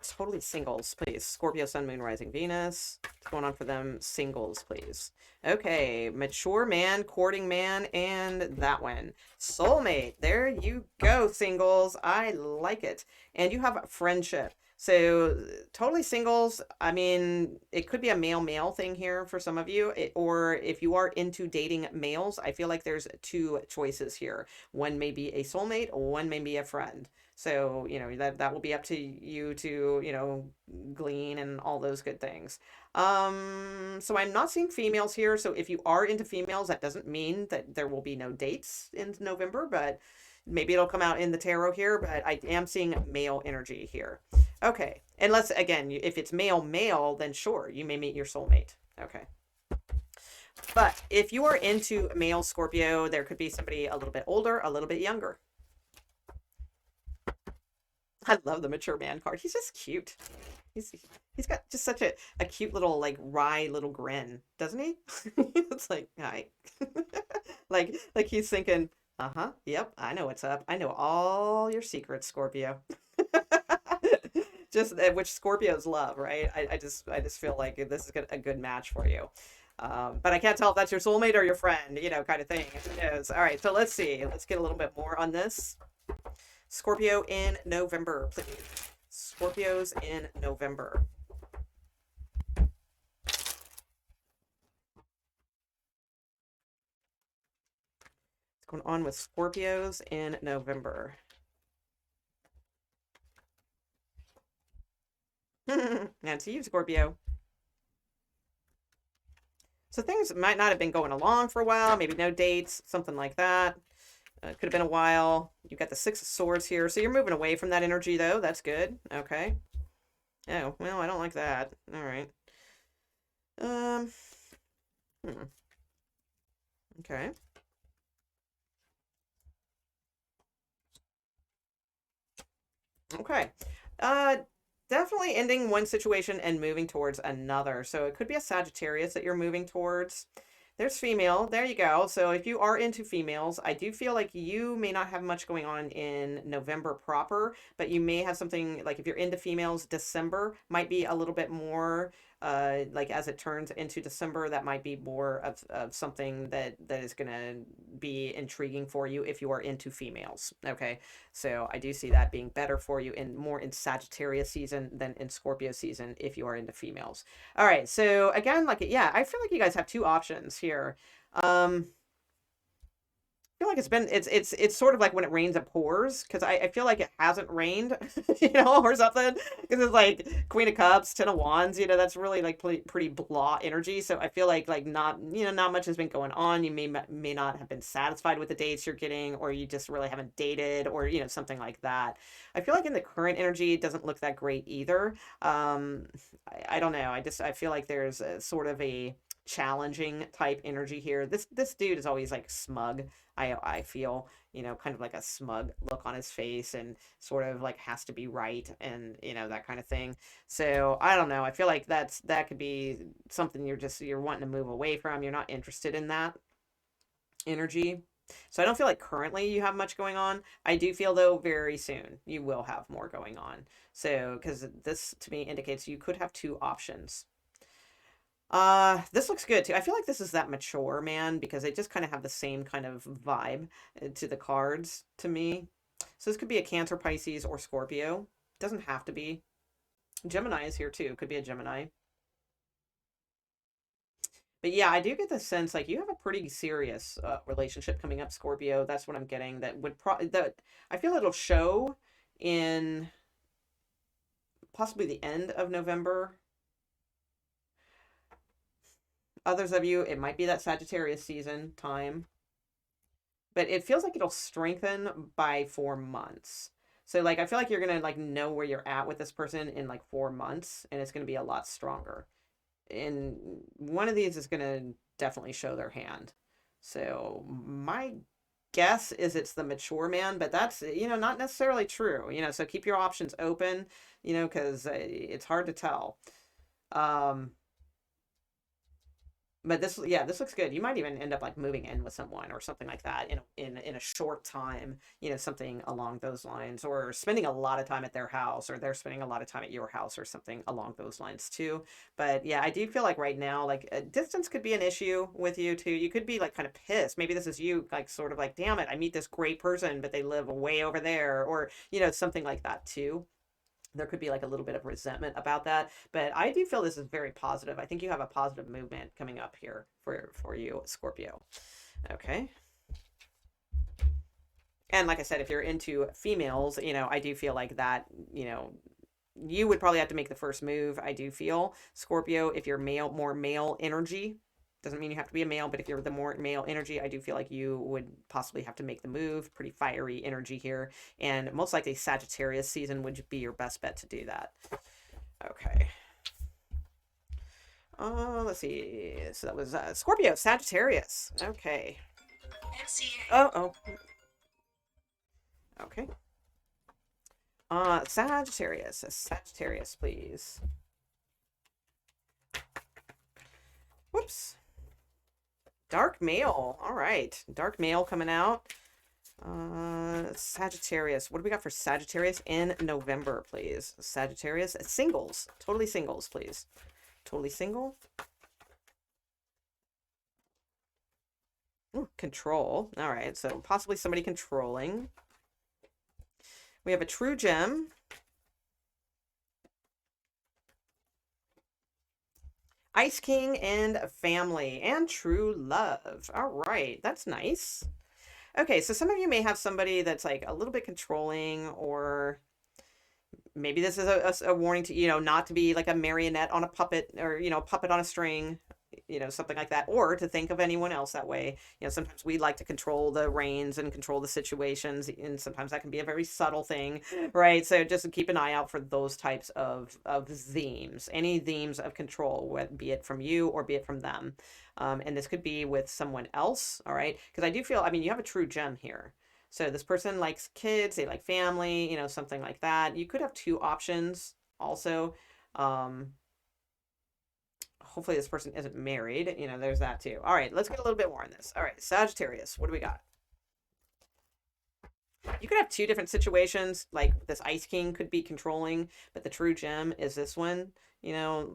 Totally singles, please. Scorpio, Sun, Moon, Rising, Venus. What's going on for them? Singles, please. Okay, mature man, courting man, and that one. Soulmate. There you go, singles. I like it. And you have friendship. So totally singles, I mean, it could be a male-male thing here for some of you, or if you are into dating males, I feel like there's two choices here. One may be a soulmate, one may be a friend. So, that will be up to you to, glean and all those good things. So I'm not seeing females here. So if you are into females, that doesn't mean that there will be no dates in November, but maybe it'll come out in the tarot here, but I am seeing male energy here. Okay. Unless, again, if it's male, then sure, you may meet your soulmate. Okay. But if you are into male Scorpio, there could be somebody a little bit older, a little bit younger. I love the mature man card. He's just cute. He's got just such a cute little like wry little grin, doesn't he? It's like, hi. like he's thinking, uh-huh, yep, I know what's up. I know all your secrets, Scorpio. Just which Scorpios love, right? I just feel like this is a good match for you. But I can't tell if that's your soulmate or your friend, kind of thing. It is. All right, so let's see. Let's get a little bit more on this. Scorpio in November, please. Scorpios in November. What's going on with Scorpios in November? And to you, Scorpio. So things might not have been going along for a while, maybe no dates, something like that. Could have been a while. You've got the Six of Swords here. So you're moving away from that energy, though. That's good. Okay. Oh, well, I don't like that. All right. Okay. Okay. Definitely ending one situation and moving towards another. So it could be a Sagittarius that you're moving towards. There's female. There you go. So if you are into females, I do feel like you may not have much going on in November proper, but you may have something like if you're into females, December might be a little bit more like as it turns into December, that might be more of something that is going to be intriguing for you if you are into females. Okay. So I do see that being better for you in more in Sagittarius season than in Scorpio season if you are into females. All right. So again, like, yeah, I feel like you guys have two options here. feel like it's sort of like when it rains it pours, because I feel like it hasn't rained, or something, because it's like Queen of Cups, Ten of Wands, that's really like pretty blah energy. So I feel like not not much has been going on. You may not have been satisfied with the dates you're getting, or you just really haven't dated, or something like that. I feel like in the current energy it doesn't look that great either. I don't know. I feel like there's a sort of a challenging type energy here. This dude is always like smug. I feel, kind of like a smug look on his face, and sort of like has to be right, and that kind of thing. So I don't know. I feel like that could be something you're wanting to move away from. You're not interested in that energy. So I don't feel like currently you have much going on. I do feel though very soon you will have more going on. So because this to me indicates you could have two options. This looks good too. I feel like this is that mature man, because they just kind of have the same kind of vibe to the cards to me. So this could be a Cancer, Pisces, or Scorpio. Doesn't have to be. Gemini is here too. Could be a Gemini. But yeah, I do get the sense like you have a pretty serious relationship coming up, Scorpio. That's what I'm getting. That would probably that I feel it'll show in possibly the end of November. Others of you, it might be that Sagittarius season time, but it feels like it'll strengthen by 4 months. So like I feel like you're gonna like know where you're at with this person in like 4 months, and it's gonna be a lot stronger. And one of these is gonna definitely show their hand. So my guess is it's the mature man, but that's not necessarily true. So keep your options open, because it's hard to tell. Um, But this looks good. You might even end up like moving in with someone or something like that in a short time, something along those lines, or spending a lot of time at their house, or they're spending a lot of time at your house, or something along those lines too. But yeah, I do feel like right now, like distance could be an issue with you too. You could be like kind of pissed. Maybe this is you like sort of like, damn it, I meet this great person, but they live way over there, or something like that too. There could be like a little bit of resentment about that, but I do feel this is very positive. I think you have a positive movement coming up here for you, Scorpio. Okay. And like I said, if you're into females, I do feel like that, you would probably have to make the first move. I do feel, Scorpio, if you're more male energy, doesn't mean you have to be a male, but if you're the more male energy, I do feel like you would possibly have to make the move. Pretty fiery energy here. And most likely Sagittarius season would be your best bet to do that. Okay. Let's see. So that was Scorpio, Sagittarius. Okay. Oh. Okay. Sagittarius, please. Whoops. Dark male. All right. Dark male coming out. Sagittarius. What do we got for Sagittarius in November, please? Sagittarius. Singles. Totally singles, please. Totally single. Ooh, control. All right. So possibly somebody controlling. We have a true gem. Ice King and family and true love. All right, that's nice. Okay, so some of you may have somebody that's like a little bit controlling, or maybe this is a warning to, not to be like a marionette on a puppet, or, puppet on a string, something like that, or to think of anyone else that way. Sometimes we like to control the reins and control the situations, and sometimes that can be a very subtle thing, right? So just keep an eye out for those types of themes, any themes of control, be it from you or be it from them. And this could be with someone else, all right? Because I do feel, you have a true gem here. So this person likes kids, they like family, something like that. You could have two options also. Hopefully this person isn't married. There's that too. All right, let's get a little bit more on this. All right, Sagittarius, what do we got? You could have two different situations. Like this Ice King could be controlling, but the true gem is this one, kind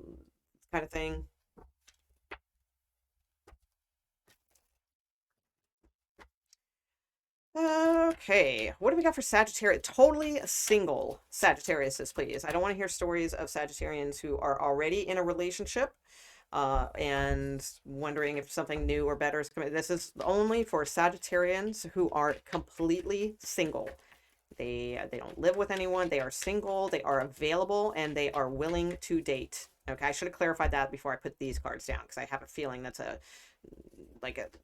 of thing. Okay, what do we got for Sagittarius? Totally single Sagittarius, please. I don't want to hear stories of Sagittarians who are already in a relationship. and wondering if something new or better is coming. This is only for Sagittarians who are completely single. They don't live with anyone. They are single. They are available, and they are willing to date. Okay, I should have clarified that before I put these cards down, because I have a feeling that's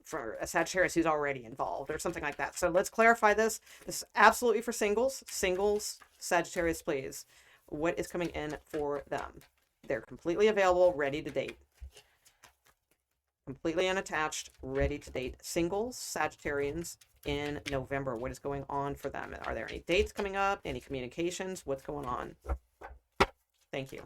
for a Sagittarius who's already involved or something like that. So let's clarify this. This is absolutely for singles. Singles, Sagittarius, please. What is coming in for them? They're completely available, ready to date. Completely unattached, ready to date. Singles, Sagittarians in November. What is going on for them? Are there any dates coming up? Any communications? What's going on? Thank you.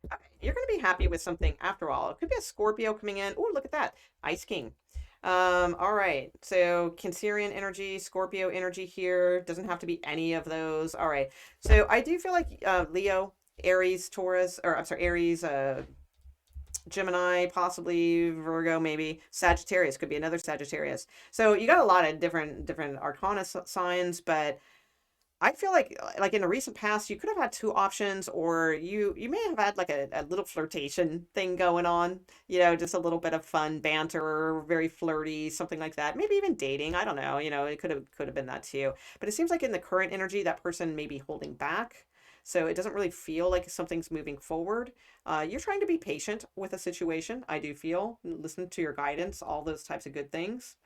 Okay, you're going to be happy with something after all. It could be a Scorpio coming in. Oh, look at that. Ice King. All right. So Cancerian energy, Scorpio energy here. Doesn't have to be any of those. All right. So I do feel like Leo, Aries, Taurus, or I'm sorry, Aries, Gemini, possibly Virgo, maybe Sagittarius could be another Sagittarius. So you got a lot of different arcana signs, but I feel like in the recent past, you could have had two options, or you may have had like a little flirtation thing going on, just a little bit of fun banter, very flirty, something like that. Maybe even dating. I don't know. It could have been that too. But it seems like in the current energy, that person may be holding back. So it doesn't really feel like something's moving forward. You're trying to be patient with a situation, I do feel. Listen to your guidance, all those types of good things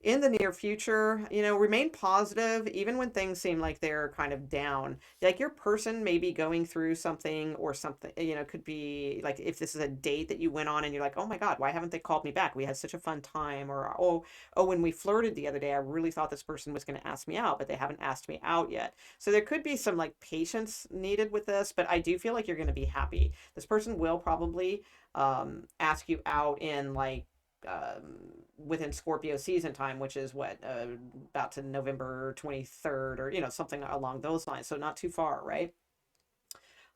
in the near future, remain positive even when things seem like they're kind of down. Like your person may be going through something or something, could be like if this is a date that you went on and you're like, oh my God, why haven't they called me back? We had such a fun time. Or, oh, when we flirted the other day, I really thought this person was going to ask me out, but they haven't asked me out yet. So there could be some like patience needed with this, but I do feel like you're going to be happy. This person will probably ask you out in like, within Scorpio season time, which is what, about to November 23rd or, something along those lines. So not too far, right?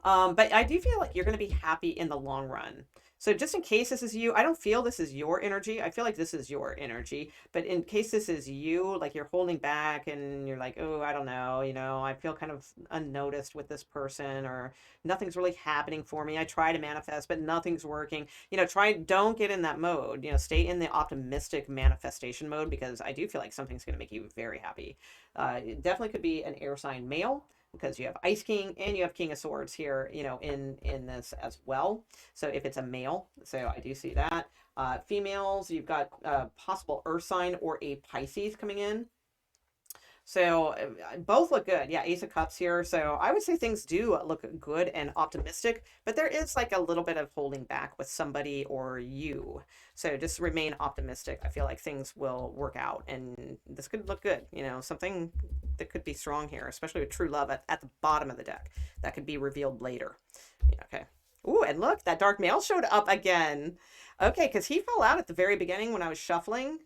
But I do feel like you're going to be happy in the long run. So just in case this is you, I don't feel this is your energy. I feel like this is your energy. But in case this is you, like you're holding back and you're like, oh, I don't know, I feel kind of unnoticed with this person, or nothing's really happening for me. I try to manifest, but nothing's working. Don't get in that mode. Stay in the optimistic manifestation mode, because I do feel like something's going to make you very happy. It definitely could be an air sign male, because you have Ice King and you have King of Swords here, in this as well. So if it's a male, so I do see that. Females, you've got possible Earth sign or a Pisces coming in. So both look good. Yeah, Ace of Cups here. So I would say things do look good and optimistic, but there is like a little bit of holding back with somebody or you. So just remain optimistic. I feel like things will work out, and this could look good. Something that could be strong here, especially with true love at the bottom of the deck. That could be revealed later. Yeah, okay. Ooh, and look, that dark male showed up again. Okay, because he fell out at the very beginning when I was shuffling.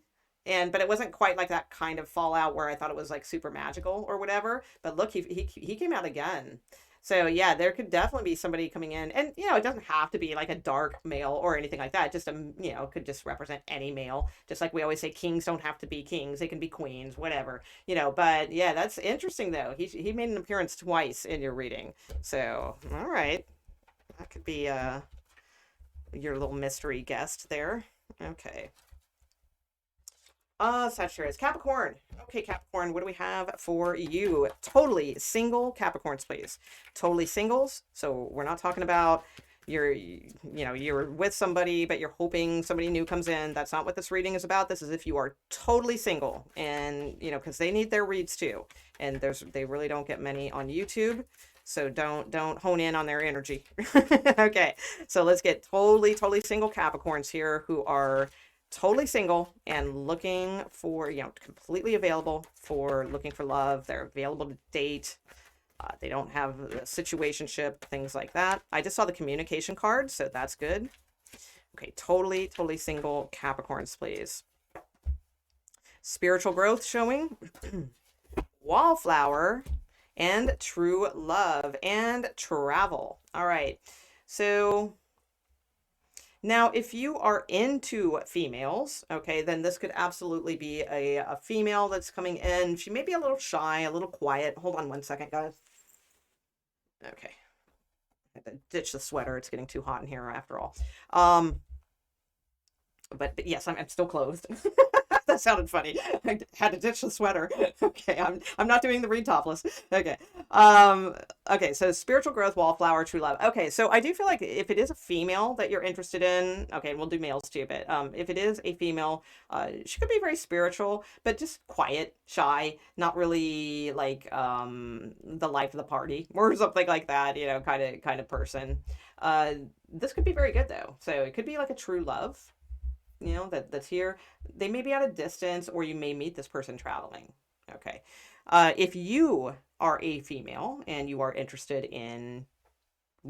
But it wasn't quite like that kind of fallout where I thought it was like super magical or whatever. But look, he came out again. So yeah, there could definitely be somebody coming in, and it doesn't have to be like a dark male or anything like that. Just could just represent any male. Just like we always say, kings don't have to be kings; they can be queens, whatever. But yeah, that's interesting though. He made an appearance twice in your reading. So all right, that could be your little mystery guest there. Okay. Sagittarius. Capricorn. Okay, Capricorn, what do we have for you? Totally single Capricorns, please. Totally singles. So we're not talking about you're with somebody, but you're hoping somebody new comes in. That's not what this reading is about. This is if you are totally single, and because they need their reads too. And they really don't get many on YouTube. So don't hone in on their energy. Okay. So let's get totally single Capricorns here who are totally single and looking for, completely available for looking for love. They're available to date. They don't have a situationship, things like that. I just saw the communication card, so that's good. Okay, totally single Capricorns, please. Spiritual growth showing. Wallflower and true love and travel. All right. So Now, if you are into females, okay, then this could absolutely be a female that's coming in. She may be a little shy, a little quiet. Hold on one second, guys. Okay. I have to ditch the sweater. It's getting too hot in here after all. Um, but yes, I'm still clothed. That sounded funny. I had to ditch the sweater. Okay, I'm not doing the read topless. Okay. Um, okay, so spiritual growth, wallflower, true love. Okay, so I do feel like if it is a female that you're interested in, okay, and we'll do males too, but if it is a female, she could be very spiritual, but just quiet, shy, not really like the life of the party or something like that, you know, kind of person. Uh, this could be very good though. So it could be like a true love, you know, that's here. They may be at a distance, or you may meet this person traveling. Okay. If you are a female and you are interested in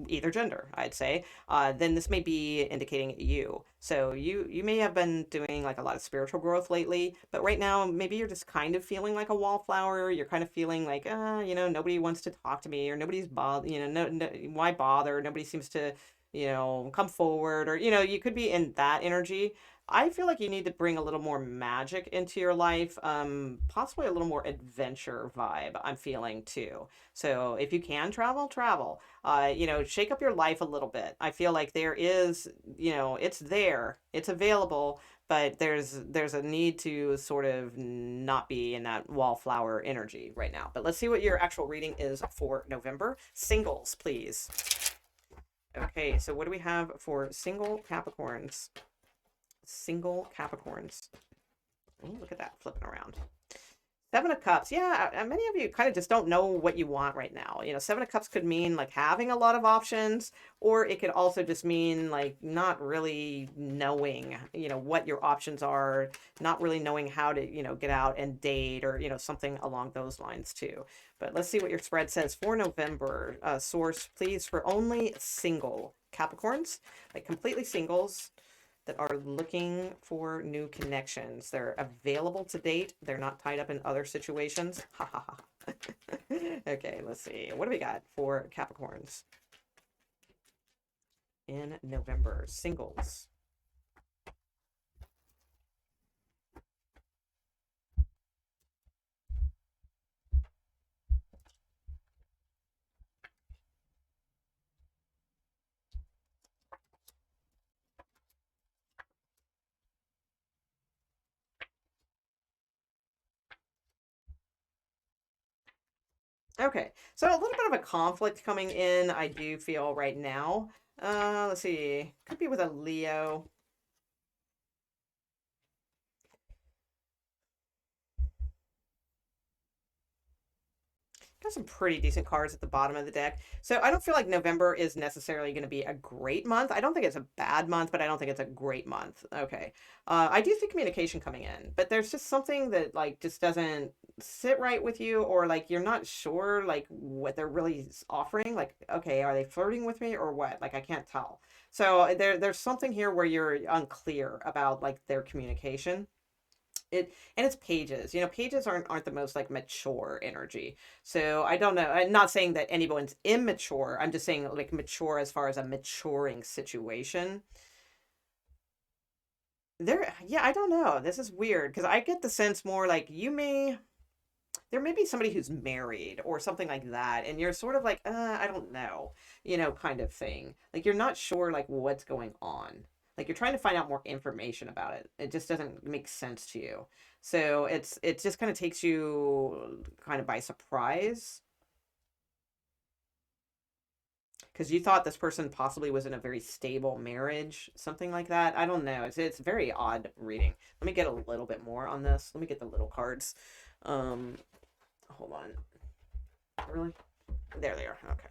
either gender, I'd say, then this may be indicating you. So you may have been doing like a lot of spiritual growth lately, but right now maybe you're just kind of feeling like a wallflower. You're kind of feeling like, you know, nobody wants to talk to me, or nobody's bother, you know, why bother? Nobody seems to, you know, come forward, or you know, you could be in that energy. I feel like you need to bring a little more magic into your life, possibly a little more adventure vibe. I'm feeling too. So if you can travel, travel. You know, shake up your life a little bit. I feel like there is, you know, it's there, it's available, but there's a need to sort of not be in that wallflower energy right now. But let's see what your actual reading is for November. Singles, please. Okay, so what do we have for single Capricorns? Single Capricorns. Oh, look at that flipping around. Seven of Cups. Yeah, many of you kind of just don't know what you want right now. You know, Seven of Cups could mean like having a lot of options, or it could also just mean like not really knowing, you know, what your options are, not really knowing how to, you know, get out and date, or, you know, something along those lines too. But let's see what your spread says for November. Source, please, for only single Capricorns, like completely singles that are looking for new connections. They're available to date. They're not tied up in other situations. Ha ha ha. Okay, let's see. What do we got for Capricorns in November? Singles. Okay, so a little bit of a conflict coming in, I do feel right now. Let's see. Could be with a Leo. Got some pretty decent cards at the bottom of the deck. So I don't feel like November is necessarily going to be a great month. I don't think it's a bad month, but I don't think it's a great month. Okay. I do see communication coming in, but there's just something that like just doesn't sit right with you, or like you're not sure like what they're really offering. Like, okay, are they flirting with me or what? Like I can't tell. So there's something here where you're unclear about like their communication. And it's pages, you know, pages aren't the most like mature energy. So I don't know, I'm not saying that anyone's immature, I'm just saying like mature as far as a maturing situation there. Yeah, I don't know, this is weird because I get the sense more like there may be somebody who's married or something like that, and you're sort of like, I don't know, you know, kind of thing. Like you're not sure like what's going on. Like you're trying to find out more information about it. It just doesn't make sense to you. So it just kind of takes you kind of by surprise because you thought this person possibly was in a very stable marriage, something like that. I don't know. It's very odd reading. Let me get a little bit more on this. Let me get the little cards. Um, hold on. Really? There they are. Okay.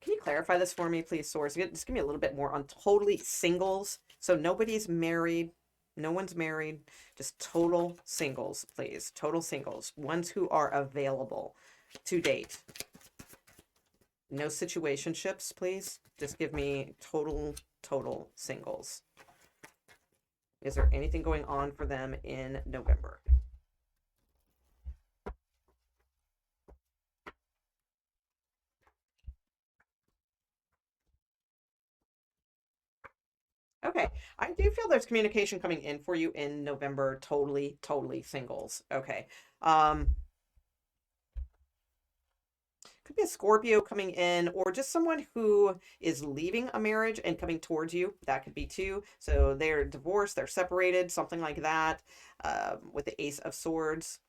Can you clarify this for me, please, Source? Just give me a little bit more on totally singles. So nobody's married. No one's married. Just total singles, please. Total singles. Ones who are available to date. No situationships, please. Just give me total singles. Is there anything going on for them in November? Okay. I do feel there's communication coming in for you in November. Totally, totally singles. Okay. Um, could be a Scorpio coming in, or just someone who is leaving a marriage and coming towards you. That could be too. So they're divorced, they're separated, something like that. With the Ace of Swords.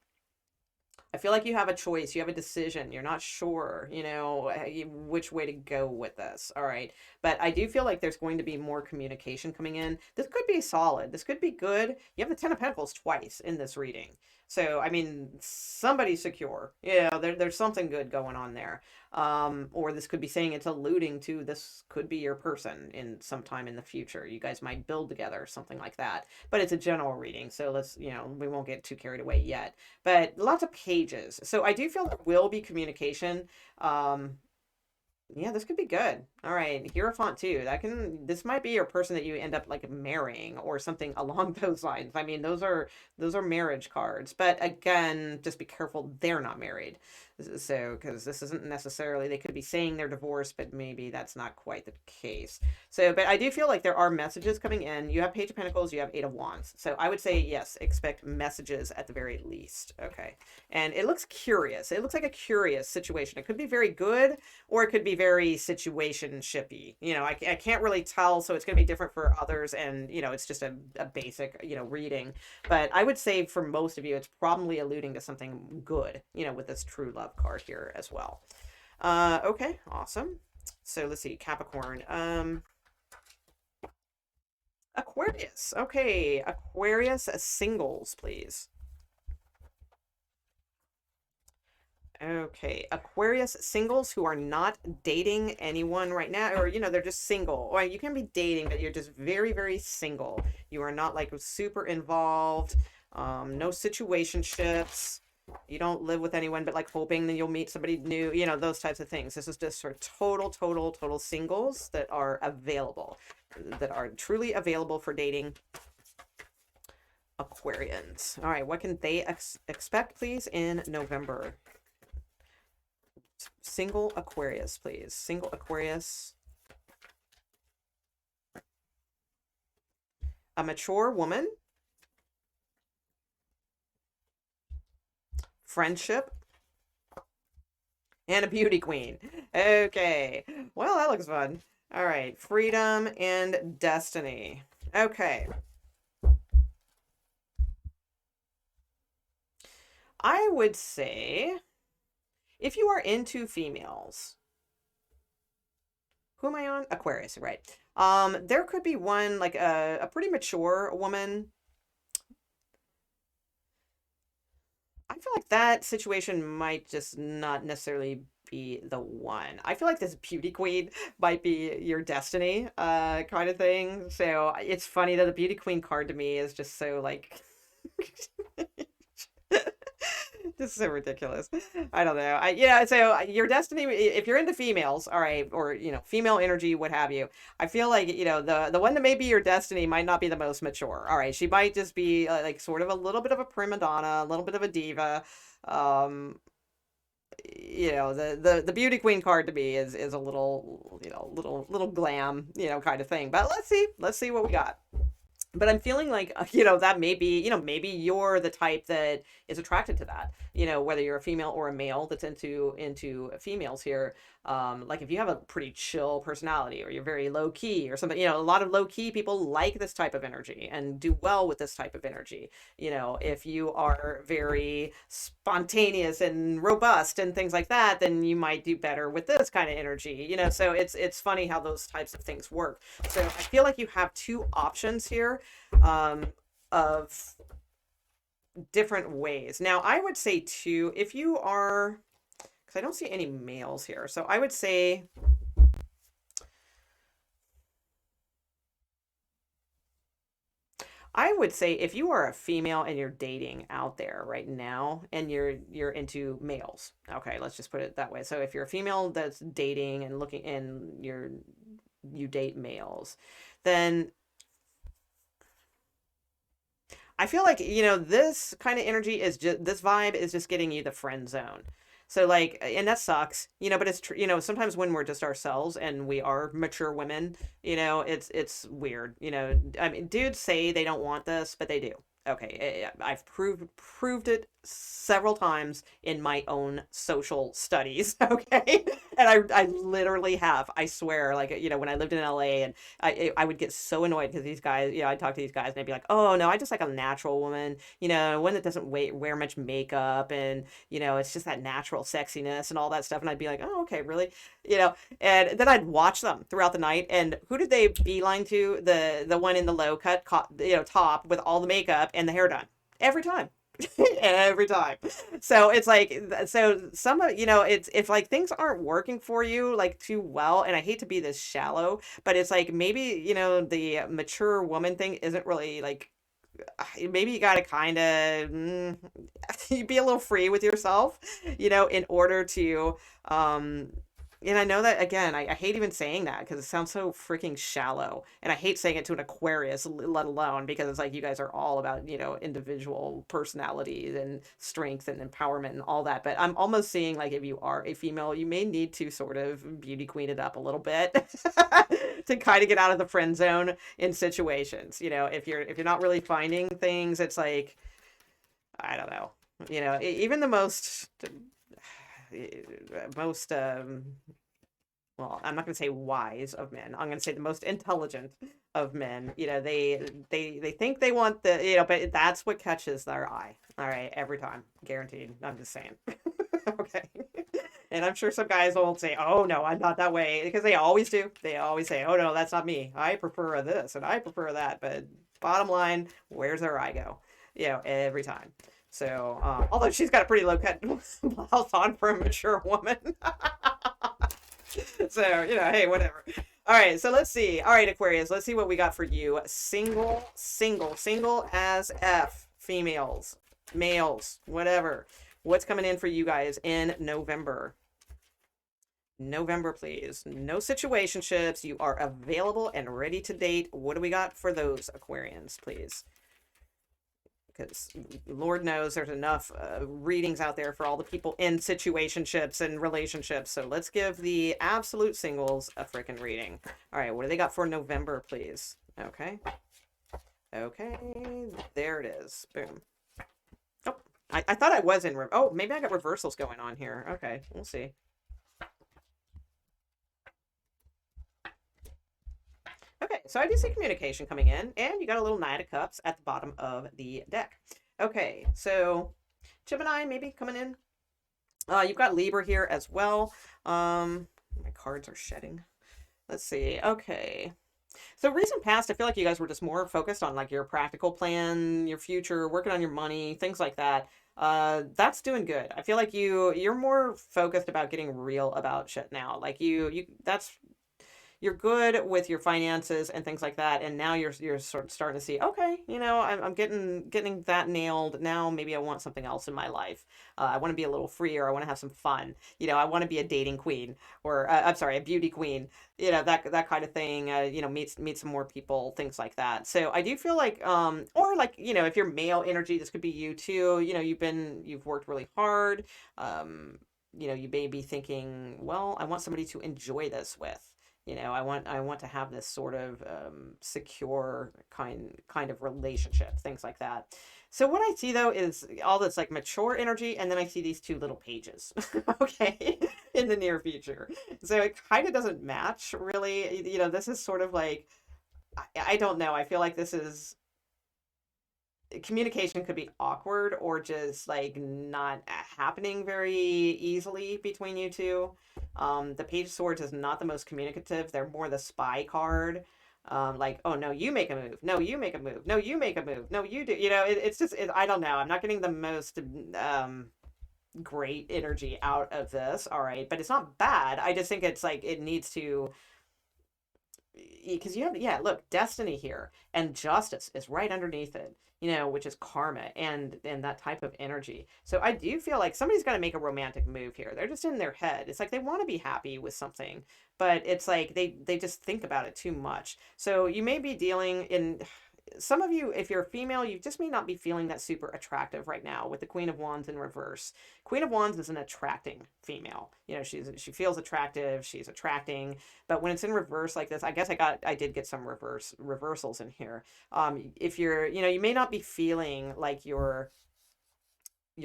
I feel like you have a choice, you have a decision, you're not sure, which way to go with this. All right. But I do feel like there's going to be more communication coming in. This could be solid. This could be good. You have the Ten of Pentacles twice in this reading. So, I mean, somebody's secure. There's something good going on there. Or this could be saying it's alluding to this could be your person in some time in the future. You guys might build together, something like that. But it's a general reading, so we won't get too carried away yet. But lots of pages. So I do feel there will be communication. Yeah, this could be good. All right, Hierophant too. This might be your person that you end up like marrying or something along those lines. I mean, those are marriage cards. But again, just be careful they're not married. So, because this isn't necessarily, they could be saying they're divorced, but maybe that's not quite the case. So, but I do feel like there are messages coming in. You have Page of Pentacles, you have Eight of Wands. So I would say, yes, expect messages at the very least. Okay. And it looks curious. It looks like a curious situation. It could be very good, or it could be very situation-shippy. I can't really tell, so it's going to be different for others, and, it's just a basic, reading. But I would say for most of you, it's probably alluding to something good, with this true love card here as well. Okay, awesome. So let's see, Capricorn. Aquarius. Okay, Aquarius singles, please. Okay, Aquarius singles who are not dating anyone right now, or they're just single. Or you can be dating, but you're just very, very single. You are not like super involved. No situationships. You don't live with anyone, but like hoping that you'll meet somebody new. Those types of things. This is just for total singles that are available, that are truly available for dating. Aquarians. All right, what can they expect, please, in November? Single Aquarius, please. Single Aquarius. A mature woman. Friendship. And a beauty queen. Okay. Well, that looks fun. All right. Freedom and destiny. Okay. I would say, if you are into females, who am I on? Aquarius, right? There could be one, like a pretty mature woman. I feel like that situation might just not necessarily be the one. I feel like this beauty queen might be your destiny, kind of thing. So it's funny that the beauty queen card to me is just so like this is so ridiculous. I don't know. So your destiny, if you're into females, all right, or female energy, what have you. I feel like the one that may be your destiny might not be the most mature. All right, she might just be like sort of a little bit of a prima donna, a little bit of a diva. The beauty queen card to me is a little little glam kind of thing. But let's see what we got. But I'm feeling like, that may be, maybe you're the type that is attracted to that, whether you're a female or a male that's into females here. Like if you have a pretty chill personality, or you're very low key or something, a lot of low key people like this type of energy and do well with this type of energy. If you are very spontaneous and robust and things like that, then you might do better with this kind of energy, so it's funny how those types of things work. So I feel like you have two options here, of different ways. Now, I would say too, if you are, because I don't see any males here, so I would say, if you are a female and you're dating out there right now and you're into males, okay, let's just put it that way. So if you're a female that's dating and looking, and you date males, then I feel like, this kind of energy is just, this vibe is just getting you the friend zone. So like, and that sucks, but it's true, sometimes when we're just ourselves and we are mature women, it's weird, I mean, dudes say they don't want this, but they do. Okay, I've proved it several times in my own social studies. Okay, and I literally have. I swear, like when I lived in LA, and I would get so annoyed because these guys, I'd talk to these guys and they'd be like, "Oh no, I just like a natural woman, one that doesn't wear much makeup, and it's just that natural sexiness and all that stuff." And I'd be like, "Oh, okay, really?" And then I'd watch them throughout the night, and who did they beeline to? The one in the low cut, top with all the makeup and the hair done every time. Every time. So it's like, so some of, it's, if like things aren't working for you like too well, and I hate to be this shallow, but it's like maybe, the mature woman thing isn't really like, maybe you got to kind of be a little free with yourself, in order to, and I know that again, I hate even saying that because it sounds so freaking shallow. And I hate saying it to an Aquarius, let alone because it's like you guys are all about, individual personalities and strength and empowerment and all that. But I'm almost seeing like if you are a female, you may need to sort of beauty queen it up a little bit to kind of get out of the friend zone in situations. If you're not really finding things, it's like, I don't know, even the most well, I'm not going to say wise of men. I'm going to say the most intelligent of men. They think they want but that's what catches their eye. All right, every time, guaranteed. I'm just saying. Okay. And I'm sure some guys will say, "Oh no, I'm not that way," because they always do. They always say, "Oh no, that's not me. I prefer this and I prefer that." But bottom line, where's their eye go? Every time. So, although she's got a pretty low cut blouse on for a mature woman. So, hey, whatever. All right, so let's see. All right, Aquarius, let's see what we got for you. Single as F. Females, males, whatever. What's coming in for you guys in November? November, please. No situationships. You are available and ready to date. What do we got for those Aquarians, please? Because Lord knows there's enough readings out there for all the people in situationships and relationships. So let's give the absolute singles a freaking reading. All right, what do they got for November, please? Okay. Okay, there it is. Boom. Oh, I thought I was in... Oh, maybe I got reversals going on here. Okay, we'll see. Okay, so I do see communication coming in, and you got a little Knight of Cups at the bottom of the deck. Okay, so Gemini maybe coming in. You've got Libra here as well. My cards are shedding. Let's see. Okay. So recent past, I feel like you guys were just more focused on like your practical plan, your future, working on your money, things like that. That's doing good. I feel like you're more focused about getting real about shit now. Like you're good with your finances and things like that, and now you're sort of starting to see, okay, I'm getting that nailed. Now maybe I want something else in my life. I want to be a little freer. I want to have some fun. I want to be a dating queen, or I'm sorry, a beauty queen. That kind of thing. Meet some more people, things like that. So I do feel like, or like if you're male energy, this could be you too. You've worked really hard. You may be thinking, well, I want somebody to enjoy this with. I want to have this sort of secure kind of relationship, things like that. So what I see though is all this like mature energy, and then I see these two little pages, okay, in the near future. So it kind of doesn't match really. This is sort of like, I don't know. I feel like this is communication could be awkward or just like not happening very easily between you two. The Page of Swords is not the most communicative. They're more the spy card. Like, oh no, you make a move. No, you make a move. No, you make a move. No, you do. It's just, I don't know. I'm not getting the most great energy out of this. All right, but it's not bad. I just think it's like it needs to, because look, destiny here and justice is right underneath it, which is karma and that type of energy. So I do feel like somebody's got to make a romantic move here. They're just in their head. It's like they want to be happy with something, but it's like they just think about it too much. So you may be dealing in, some of you, if you're a female, you just may not be feeling that super attractive right now with the Queen of Wands in reverse. Queen of Wands is an attracting female. You know, she feels attractive, she's attracting, but when it's in reverse like this, I guess I did get some reversals in here. If you're, you know, you may not be feeling like you're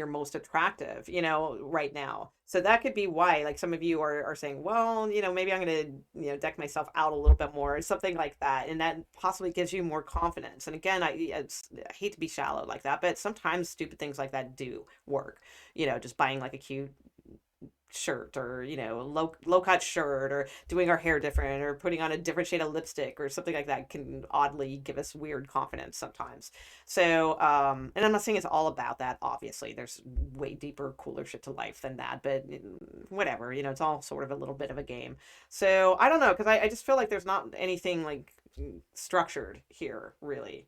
most attractive, you know, right now. So that could be why, like, some of you are saying, well, you know, maybe I'm going to, you know, deck myself out a little bit more or something like that. And that possibly gives you more confidence. And again, I hate to be shallow like that, but sometimes stupid things like that do work. You know, just buying like a cute shirt, or, you know, low cut shirt, or doing our hair different, or putting on a different shade of lipstick or something like that can oddly give us weird confidence sometimes. So and I'm not saying it's all about that, obviously there's way deeper, cooler shit to life than that, but whatever, you know, it's all sort of a little bit of a game. So I don't know, because I just feel like there's not anything like structured here really.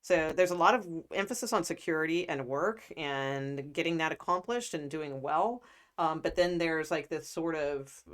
So there's a lot of emphasis on security and work and getting that accomplished and doing well. But then there's like this sort of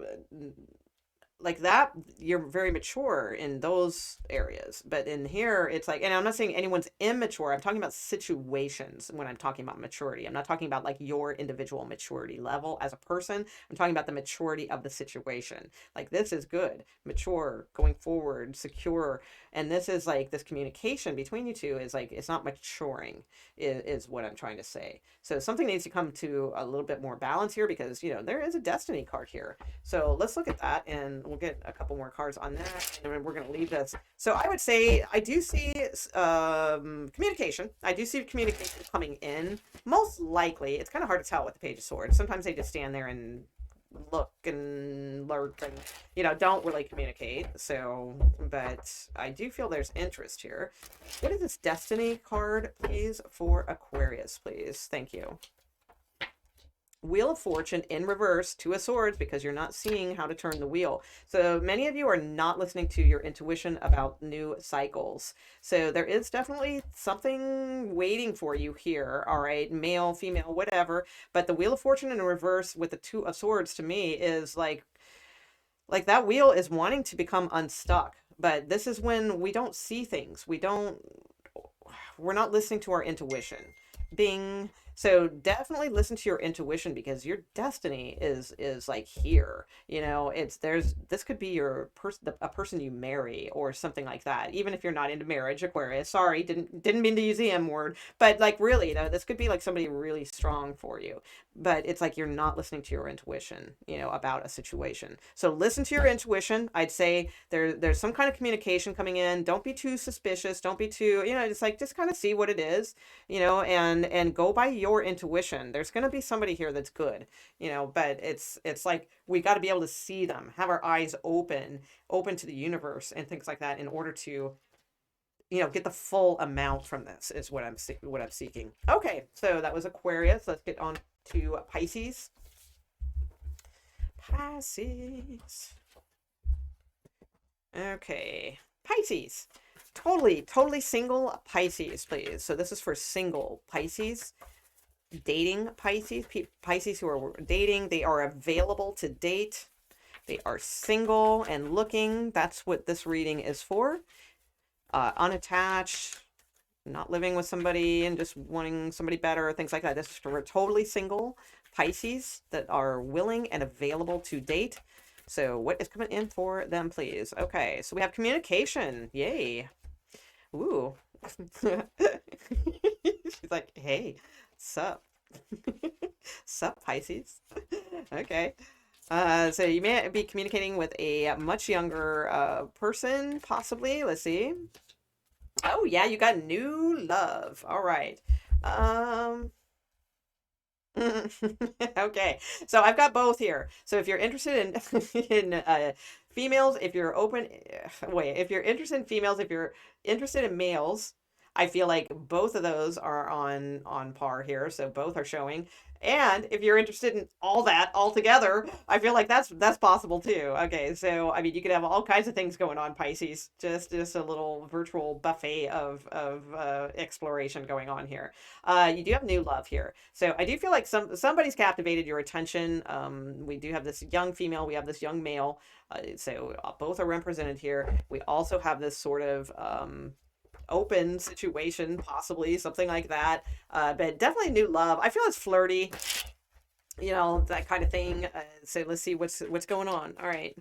like that, you're very mature in those areas, but in here it's like, and I'm not saying anyone's immature, I'm talking about situations when I'm talking about maturity. I'm not talking about like your individual maturity level as a person. I'm talking about the maturity of the situation. Like, this is good, mature, going forward, secure. And this is like, this communication between you two is like, it's not maturing, is what I'm trying to say. So something needs to come to a little bit more balance here, because, you know, there is a destiny card here. So let's look at that, and we'll get a couple more cards on that, and then we're going to leave this. So I would say I do see communication. I do see communication coming in. Most likely, it's kind of hard to tell with the Page of Swords. Sometimes they just stand there and look and lurk and, you know, don't really communicate. So, but I do feel there's interest here. What is this destiny card, please, for Aquarius, please? Thank you. Wheel of Fortune in reverse, Two of Swords, because you're not seeing how to turn the wheel. So many of you are not listening to your intuition about new cycles. So there is definitely something waiting for you here, all right? Male, female, whatever. But the Wheel of Fortune in reverse with the Two of Swords, to me, is like that wheel is wanting to become unstuck. But this is when we don't see things. We're not listening to our intuition. Bing. So definitely listen to your intuition, because your destiny is like here. You know, this could be your a person you marry or something like that. Even if you're not into marriage, Aquarius. Sorry, didn't mean to use the M word, but like, really, you know, this could be like somebody really strong for you. But it's like you're not listening to your intuition, you know, about a situation. So listen to your intuition. I'd say there's some kind of communication coming in. Don't be too suspicious. Don't be too, you know, just kind of see what it is, you know, and go by your intuition. There's going to be somebody here that's good, you know, but it's like, we got to be able to see them, have our eyes open to the universe and things like that, in order to, you know, get the full amount from this, is what I'm seeking. Okay, so that was Aquarius. Let's get on to Pisces. Okay, Pisces. Totally single Pisces, please. So this is for single Pisces. Dating Pisces. Pisces who are dating. They are available to date. They are single and looking. That's what this reading is for. Unattached, not living with somebody and just wanting somebody better, things like that. This is for totally single Pisces that are willing and available to date. So what is coming in for them, please? Okay, so we have communication. Yay. Ooh. She's like, hey, sup? Sup, Pisces? Okay. So you may be communicating with a much younger person, possibly. Let's see. Oh, yeah, you got new love. All right. Okay, so I've got both here. So if you're interested in females, if you're interested in females, if you're interested in males, I feel like both of those are on par here. So both are showing. And if you're interested in all that all together, I feel like that's possible too. Okay, so I mean, you could have all kinds of things going on, Pisces. Just a little virtual buffet of exploration going on here. You do have new love here, so I do feel like somebody's captivated your attention. We do have this young female, we have this young male, so both are represented here. We also have this sort of open situation, possibly something like that. But definitely new love. I feel it's flirty, you know, that kind of thing. So let's see what's going on. All right.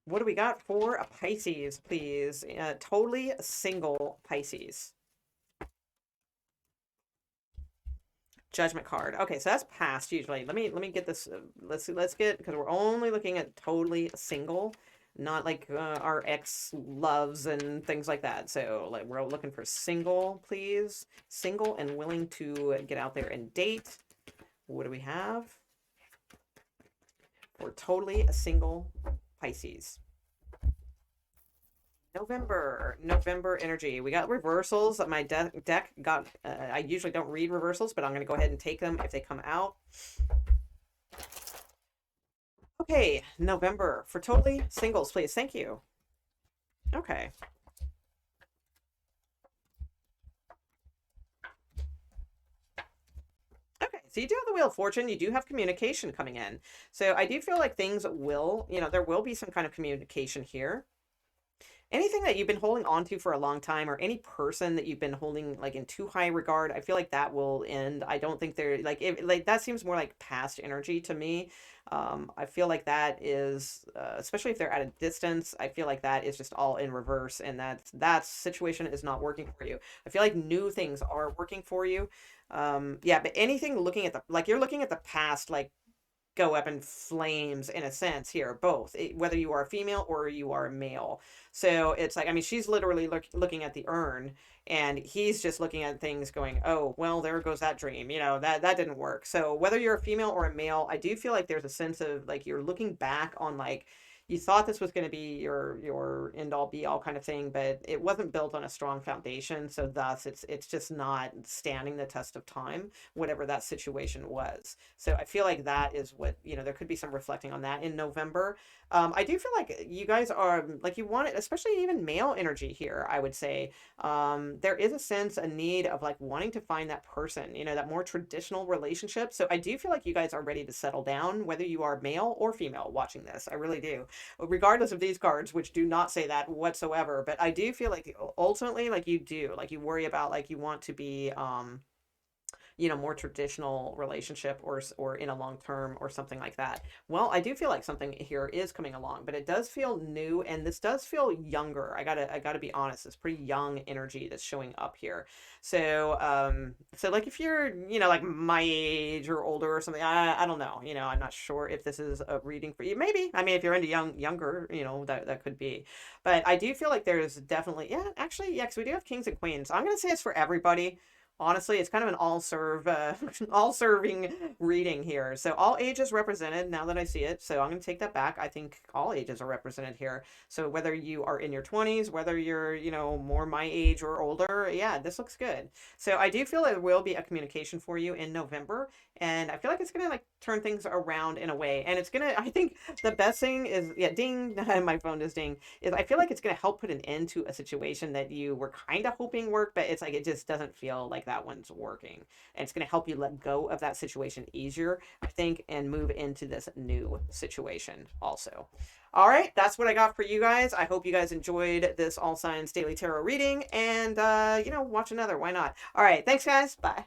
What do we got for a Pisces, please? Totally single Pisces. Judgment card. Okay, so that's past usually. Let me get this. Let's get, because we're only looking at totally single, not like our ex loves and things like that. So like we're looking for single, please. Single and willing to get out there and date. What do we have? We're totally single Pisces. November energy. We got reversals. My deck got, I usually don't read reversals, but I'm going to go ahead and take them if they come out. Okay, November for totally singles, please. Thank you. Okay. Okay, so you do have the Wheel of Fortune. You do have communication coming in. So I do feel like things will, you know, there will be some kind of communication here. Anything that you've been holding on to for a long time, or any person that you've been holding like in too high regard, I feel like that will end. I don't think they're like, like that seems more like past energy to me. I feel like that is, especially if they're at a distance, I feel like that is just all in reverse, and that situation is not working for you. I feel like new things are working for you. Yeah, but anything looking at the, like you're looking at the past, like go up in flames in a sense here, both, whether you are a female or you are a male. So it's like, I mean, she's literally looking at the urn, and he's just looking at things going, oh, well, there goes that dream, you know, that didn't work. So whether you're a female or a male, I do feel like there's a sense of like you're looking back on, like, you thought this was going to be your end all be all kind of thing, but it wasn't built on a strong foundation. So thus it's just not standing the test of time, whatever that situation was. So I feel like that is what, you know, there could be some reflecting on that in November. I do feel like you guys are like, you want it, especially even male energy here, I would say. There is a sense, a need of like wanting to find that person, you know, that more traditional relationship. So I do feel like you guys are ready to settle down, whether you are male or female watching this. I really do, regardless of these cards, which do not say that whatsoever. But I do feel like ultimately, like you do, like you worry about, like you want to be, you know, more traditional relationship, or in a long term or something like that. Well, I do feel like something here is coming along, but it does feel new, and this does feel younger. I gotta be honest. It's pretty young energy that's showing up here. So so like if you're, you know, like my age or older or something, I don't know, you know, I'm not sure if this is a reading for you. Maybe, I mean, if you're into younger, you know, that could be. But I do feel like there's definitely, yeah, actually, yeah, because we do have kings and queens. I'm gonna say it's for everybody. Honestly, it's kind of an all serving reading here. So all ages represented now that I see it. So I'm going to take that back. I think all ages are represented here. So whether you are in your 20s, whether you're, you know, more my age or older, yeah, this looks good. So I do feel there will be a communication for you in November. And I feel like it's going to like turn things around in a way. And it's going to, I think the best thing is, yeah, ding, my phone is ding, is I feel like it's going to help put an end to a situation that you were kind of hoping worked, but it's like, it just doesn't feel like that one's working. And it's going to help you let go of that situation easier, I think, and move into this new situation also. All right, that's what I got for you guys. I hope you guys enjoyed this All Signs Daily Tarot reading, and, you know, watch another. Why not? All right, thanks, guys. Bye.